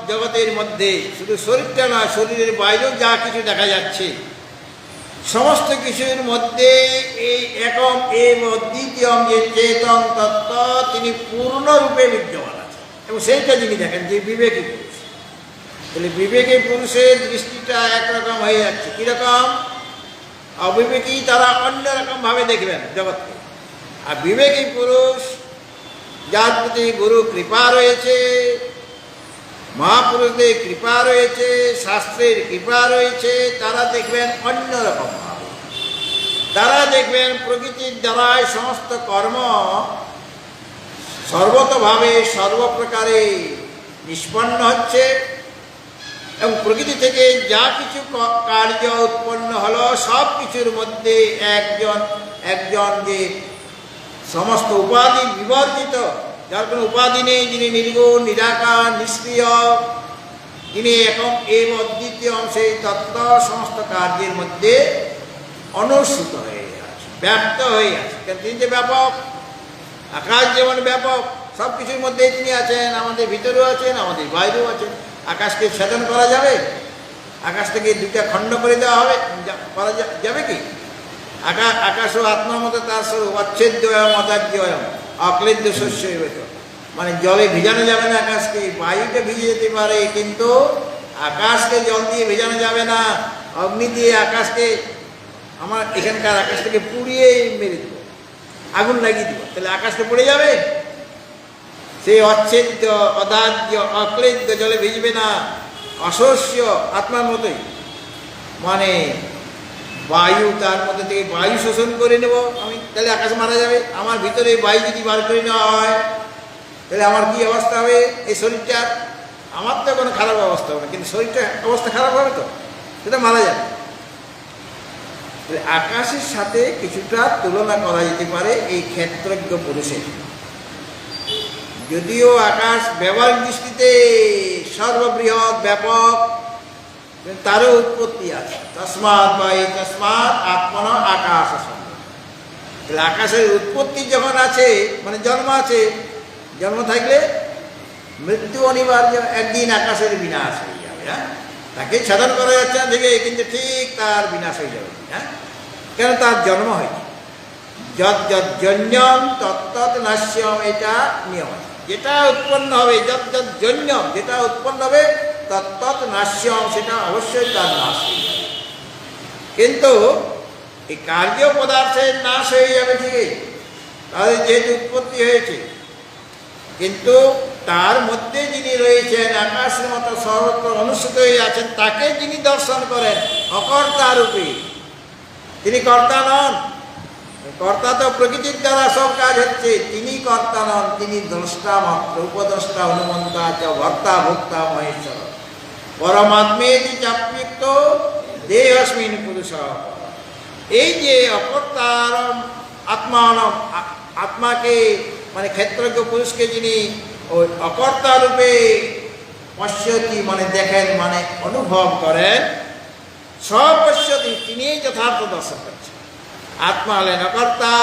জগতের মধ্যে, শুধু শরীরটা না, শরীরের বাইরেও যা কিছু দেখা যাচ্ছে, সমস্ত কিছুর মধ্যে এই একম এব দ্বিতীয়ম যে চেতন তত্ত্ব, তিনি পূর্ণরূপে বিদ্যমান আছেন। এবং সেইটা যিনি দেখেন, যে বিবেকী পুরুষ, তাহলে বিবেকী পুরুষের দৃষ্টিটা একরকম হয়ে যাচ্ছে। কীরকম? অবিবেকী তারা অন্যরকম ভাবে দেখবেন জগৎকে, আর বিবেকী পুরুষ, যার প্রতি গুরু কৃপা রয়েছে, মহাপুরুষদের কৃপা রয়েছে, শাস্ত্রের কৃপা রয়েছে, তারা দেখবেন অন্যরকম ভাবে। তারা দেখবেন প্রকৃতির দ্বারাই সমস্ত কর্ম সর্বতভাবে সর্বপ্রকারে নিষ্পন্ন হচ্ছে, এবং প্রকৃতি থেকে যা কিছু কার্য উৎপন্ন হলো, সব কিছুর মধ্যে একজন যে সমস্ত উপাধি বিবর্জিত, যার কোনো উপাধি নেই, যিনি নির্গুণ, নিরাকার, নিষ্ক্রিয়, যিনি একম এব অদ্বিতীয় সেই তত্ত্ব সমস্ত কার্যের মধ্যে অনুসূত হয়ে আছে, ব্যপ্ত হয়ে আছে। কারণ তিনি যে ব্যাপক, আকাশ যেমন ব্যাপক, সব কিছুর মধ্যেই তিনি আছেন, আমাদের ভিতরেও আছেন, আমাদের বাইরেও আছেন। আকাশকে ছেদন করা যাবে? আকাশ থেকে দুইটা খণ্ড করে দেওয়া হবে, করা যাবে কি? আকাশ ও আত্মার মতো তার স্বরূপ, অচ্ছেদ্যয়ম অদার্যয়ম অক্লেদ্য শস্য হইত। মানে জলে ভিজানো যাবে না আকাশকে, বায়ুটা ভিজে যেতে পারে, কিন্তু আকাশকে জল দিয়ে ভেজানো যাবে না। অগ্নি দিয়ে আকাশকে, আমার এখানকার আকাশটাকে পুড়িয়ে মেরে দেব, আগুন লাগিয়ে দেব, তাহলে আকাশটা পড়ে যাবে? সেই অচ্ছেদ্য অদার্য অক্লেদ্য জলে ভিজবে না, অশস্য আত্মার মতোই। মানে বায়ু, তার মধ্যে থেকে বায়ু শোষণ করে নেব আমি, তাহলে আকাশ মারা যাবে। আমার ভিতরে বায়ু যদি বার করে নেওয়া হয়, তাহলে আমার কি অবস্থা হবে? এই শরীরটার, আমার তো কোনো খারাপ অবস্থা হবে না, কিন্তু শরীরটার অবস্থা খারাপ হবে, তো সেটা মারা যাবে। আকাশের সাথে কিছুটা তুলনা করা যেতে পারে এই ক্ষেত্রজ্ঞ পুরুষের। যদিও আকাশ ব্যবহারিক দৃষ্টিতে সর্ববৃহৎ ব্যাপক, তারও উৎপত্তি আছে। তসমাৎ বা এই তসমাৎ আত্মন আকাশ। তাহলে আকাশের উৎপত্তি যখন আছে, মানে জন্ম আছে, জন্ম থাকলে মৃত্যু অনিবার্য, একদিন আকাশের বিনাশ হয়ে যাবে। হ্যাঁ, তাকে সাধন করা যাচ্ছে না থেকে, কিন্তু ঠিক তার বিনাশ হয়ে যাবে। হ্যাঁ, কেন? তার জন্ম হয়নি। যৎ যৎ জন্যম তত্তৎ নাস্যম, এটা নিয়ম আছে। যেটা উৎপন্ন হবে, যৎ যৎ জন্যম, যেটা উৎপন্ন হবে, তত্তৎ নাস্যম, সেটা অবশ্যই তার নাশ হয়ে যাবে। কিন্তু এই কার্য পদার্থের নাশ হয়ে যাবে ঠিকই, তাদের যেহেতু উৎপত্তি হয়েছে, কিন্তু তার মধ্যে যিনি রয়েছেন, আকাশের মতো সর্বত্র অনুষ্ঠিত হয়ে আছেন, তাকে যিনি দর্শন করেন অকর্তা রূপে, তিনি কর্তা নন। কর্তা তো প্রকৃতির দ্বারা সব কাজ হচ্ছে, তিনি কর্তা নন, তিনি দ্রষ্টা মাত্র, উপদ্রষ্টা অনুমন্তা চ ভর্তা ভোক্তা মহেশ্বর পরমাত্মেতি চাপ্যুক্ত দেহস্মিন পুরুষ। এই যে অকর্তার আত্মাকে, মানে ক্ষেত্রজ্ঞ পুরুষকে যিনি ওই অকর্তা রূপে পশ্যতি, মানে দেখেন, মানে অনুভব করেন, স্বপশ্যতি, তিনিই যথার্থ দর্শন করছেন। আত্মা হলেন অকর্তা,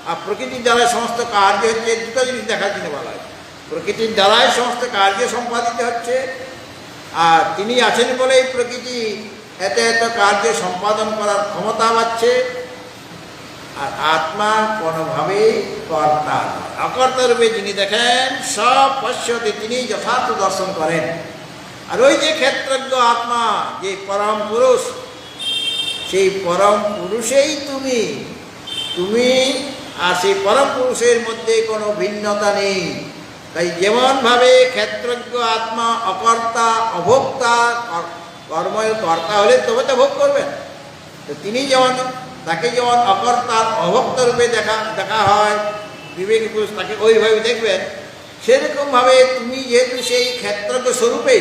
আর প্রকৃতির দ্বারাই সমস্ত কার্য হচ্ছে। দুটো জিনিস দেখার জন্য বলা হয়, প্রকৃতির দ্বারাই সমস্ত কার্য সম্পাদিত হচ্ছে, আর তিনি আছেন বলেই প্রকৃতি এত এত কার্য সম্পাদন করার ক্ষমতা পাচ্ছে। আর আত্মা কোনোভাবেই কর্তা নয়, অকর্তা রূপে যিনি দেখেন, সব পশ্যতে, তিনি যথার্থ দর্শন করেন। আর ওই যে ক্ষেত্রজ্ঞ আত্মা, যে পরম পুরুষ, সেই পরম পুরুষেই তুমি, আর সেই পরম পুরুষের মধ্যে কোনো ভিন্নতা নেই। তাই যেমনভাবে ক্ষেত্রজ্ঞ আত্মা অকর্তা, অভোক্তা, কর্মের কর্তা হলে তবে তো ভোগ করবেন, তো তিনি যেমন, তাকে যেমন অকর্তার অভক্ত রূপে দেখা হয় বিবেকী পুরুষ, তাকে ওইভাবে দেখবেন। সেরকমভাবে তুমি যেহেতু সেই ক্ষেত্রজ্ঞ স্বরূপে,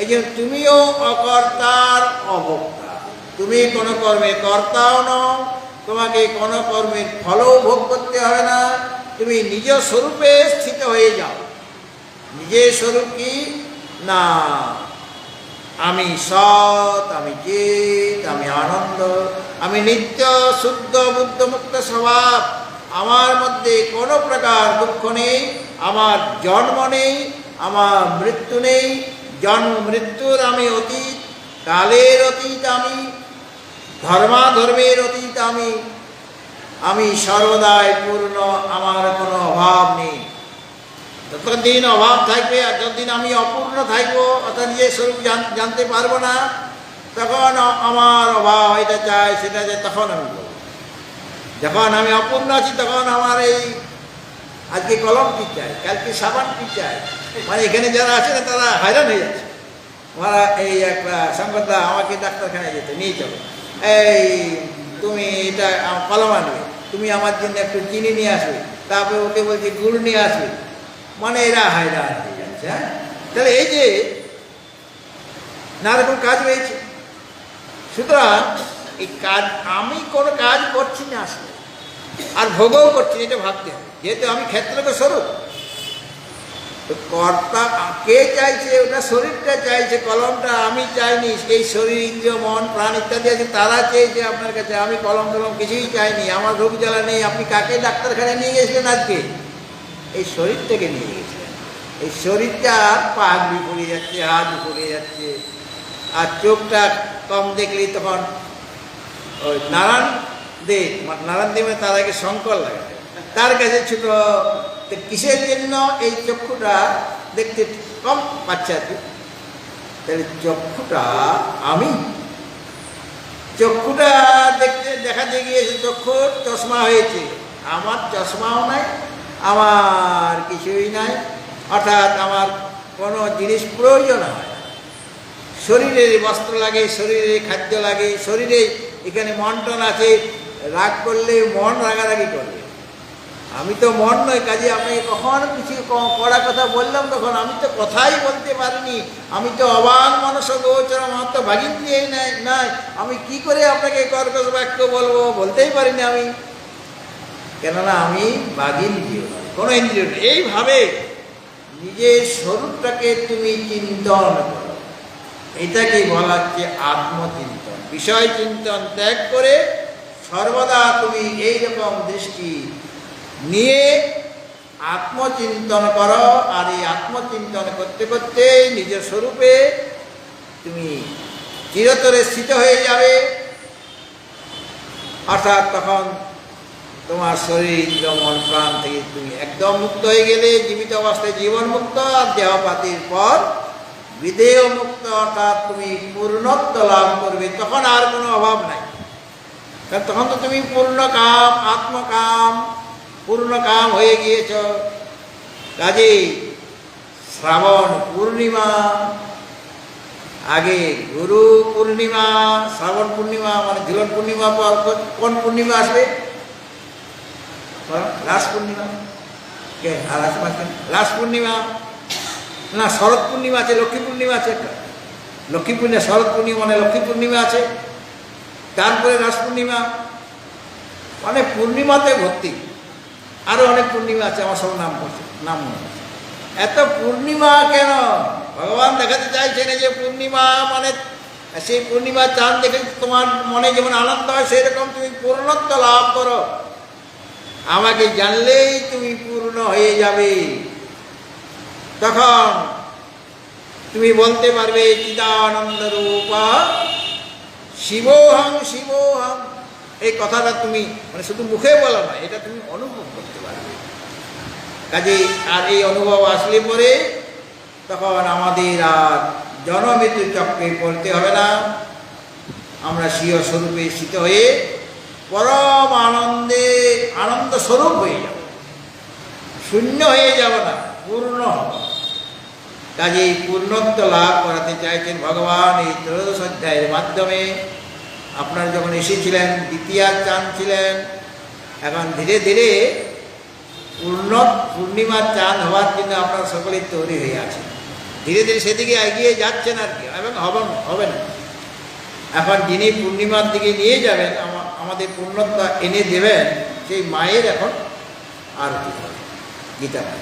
এই জন্য তুমিও অকর্তার অভোক্তা, তুমি কোনো কর্মের কর্তাও নও, তোমাকে কোনো কর্মের ফলও ভোগ করতে হবে না, তুমি নিজ স্বরূপে স্থিত হয়ে যাও। নিজের স্বরূপ কি না, আমি সৎ, আমি চিৎ, আমি আনন্দ, আমি নিত্য শুদ্ধ বুদ্ধ মুক্ত স্বভাব, আমার মধ্যে কোনো প্রকার দুঃখ নেই, আমার জন্ম নেই, আমার মৃত্যু নেই, জন্ম মৃত্যুর আমি অতীত, কালের অতীত আমি, ধর্মাধর্মের অতীত আমি সর্বদাই পূর্ণ, আমার কোনো অভাব নেই। যতদিন অভাব থাকবে আর যতদিন আমি অপূর্ণ থাকবো, অর্থাৎ নিজের স্বরূপ জানতে পারবো না, তখন আমার অভাব এটা চাই সেটা চাই, তখন আমি বলবো। যখন আমি অপূর্ণ আছি তখন আমার এই আজকে কলম কি চাই, কালকে সাবান কি চাই, মানে এখানে যারা আছে না তারা হয়রান হয়ে যাচ্ছে। আমার এই একটা সংবাদটা আমাকে ডাক্তারখানায় যেতে নিয়ে চলো, এই তুমি এটা কলম আনবে, তুমি আমার জন্য একটু চিনি নিয়ে আসবে, তারপরে ওকে বলছি গুড় নিয়ে আসবে, মানে এরা হয়রান হয়ে যাচ্ছে। হ্যাঁ, তাহলে এই যে নানা রকম কাজ রয়েছে। সুতরাং এই কাজ, আমি কোনো কাজ করছি না আসলে, আর ভোগও করছি, এটা ভাবতে হবে। যেহেতু আমি ক্ষেত্রজ্ঞ স্বরূপ, তো কর্তা কে চাইছে, ওটা শরীরটা চাইছে, কলমটা আমি চাইনি। এই শরীর, ইন্দ্রিয়, মন, প্রাণ ইত্যাদি আছে, তারা চেয়েছে আপনার কাছে। আমি কলম টলম কিছুই চাইনি, আমার রোগ জ্বালা নেই। আপনি কাকে ডাক্তারখানায় নিয়ে গেছিলেন আজকে? এই শরীরটাকে নিয়ে গেছিলেন। এই শরীরটা পা পড়ে যাচ্ছে, হাত পড়ে যাচ্ছে, আর চোখটা কম দেখলেই তখন ওই নারায়ণ দেব মানে তার আগে শঙ্কর লাগে, তার কাছে ছিল। কিসের জন্য এই চক্ষুটা দেখতে কম পাচ্ছে আর কি? তাহলে চক্ষুটা আমি, চক্ষুটা দেখাতে গিয়েছে, চক্ষুর চশমা হয়েছে, আমার চশমাও নাই, আমার কিছুই নাই, অর্থাৎ আমার কোনো জিনিস প্রয়োজন হয় না। শরীরের বস্ত্র লাগে, শরীরে খাদ্য লাগে, শরীরে এখানে মন টন আছে, রাগ করলে মন রাগারাগি করবে। আমি তো মন নয়, কাজে আপনাকে কখন কিছু কড়া কথা বললাম, তখন আমি তো কথাই বলতে পারিনি। আমি তো অবাক মনস গোচর, আমার তো ভাগিন্দ্রিয়ই নাই, আমি কি করে আপনাকে কর্কশ বাক্য বলবো, বলতেই পারিনি আমি, কেননা আমি বাগিন্দ্রিয়, কোনো ইন্দ্রিয় নেই। এইভাবে নিজের স্বরূপটাকে তুমি চিন্তন করো, এটাকে বলা হচ্ছে আত্মচিন্তন। বিষয় চিন্তন ত্যাগ করে সর্বদা তুমি এইরকম দৃষ্টি নিয়ে আত্মচিন্তন করো। আর এই আত্মচিন্তন করতে করতে নিজের স্বরূপে তুমি চিরতরে স্থিত হয়ে যাবে। অর্থাৎ তখন তোমার শরীর, ইন্দ্র, মন, প্রাণ থেকে তুমি একদম মুক্ত হয়ে গেলে। জীবিত অবস্থায় জীবন মুক্ত, আর দেহপাতির পর বিদেহ মুক্ত, অর্থাৎ তুমি পূর্ণত্ব লাভ করবে। তখন আর কোনো অভাব নাই, কারণ তখন তো তুমি পূর্ণকাম, আত্মকাম, পূর্ণকাম হয়ে গিয়েছ। কাজেই শ্রাবণ পূর্ণিমা, আগে গুরু পূর্ণিমা, শ্রাবণ পূর্ণিমা মানে ঝুলন পূর্ণিমা পর কোন পূর্ণিমা আসবে? রাস পূর্ণিমা। কে আর আসবেন? রাস পূর্ণিমা না, শরৎ পূর্ণিমা আছে, লক্ষ্মী পূর্ণিমা আছে একটা। লক্ষ্মী পূর্ণিমা, শরৎ পূর্ণিমা মানে লক্ষ্মী পূর্ণিমা আছে, তারপরে রাস পূর্ণিমা, মানে পূর্ণিমাতে ভর্তি। আরও অনেক পূর্ণিমা আছে, আমার সব নাম মনে আছে। এত পূর্ণিমা কেন? ভগবান দেখাতে চাইছেন যে পূর্ণিমা মানে আর সেই পূর্ণিমার চাঁদ দেখে তোমার মনে যেমন আনন্দ হয়, সেরকম তুমি পূর্ণত্ব লাভ করো। আমাকে জানলেই তুমি পূর্ণ হয়ে যাবে। তখন তুমি বলতে পারবে চিদানন্দ রূপ শিবোহং শিবোহং। এই কথাটা তুমি মানে শুধু মুখে বলো না, এটা তুমি অনুভব করতে পারবে। কাজে আর এই অনুভব আসলে পরে তখন আমাদের আর জনমৃত্যু চক্রে পড়তে হবে না। আমরা স্বীয় স্বরূপে স্থিত হয়ে পরম আনন্দে আনন্দ স্বরূপ হয়ে যাব, শূন্য হয়ে যাব না, পূর্ণ হব। কাজে এই পূর্ণত্ব লাভ করাতে চাইছেন ভগবান এই ত্রয়োদশ অধ্যায়ের মাধ্যমে। আপনারা যখন এসেছিলেন দ্বিতীয় চাঁদ ছিলেন, এখন ধীরে ধীরে পূর্ণিমার চাঁদ হওয়ার জন্য আপনারা সকলেই তৈরি হয়ে আছেন। ধীরে ধীরে সেদিকে এগিয়ে যাচ্ছেন আর কি, এবং হবে না। এখন যিনি পূর্ণিমার দিকে নিয়ে যাবেন, আমাদের পূর্ণত্ব এনে দেবেন, সেই মায়ের এখন আরতি হবে গীতা পাঠ।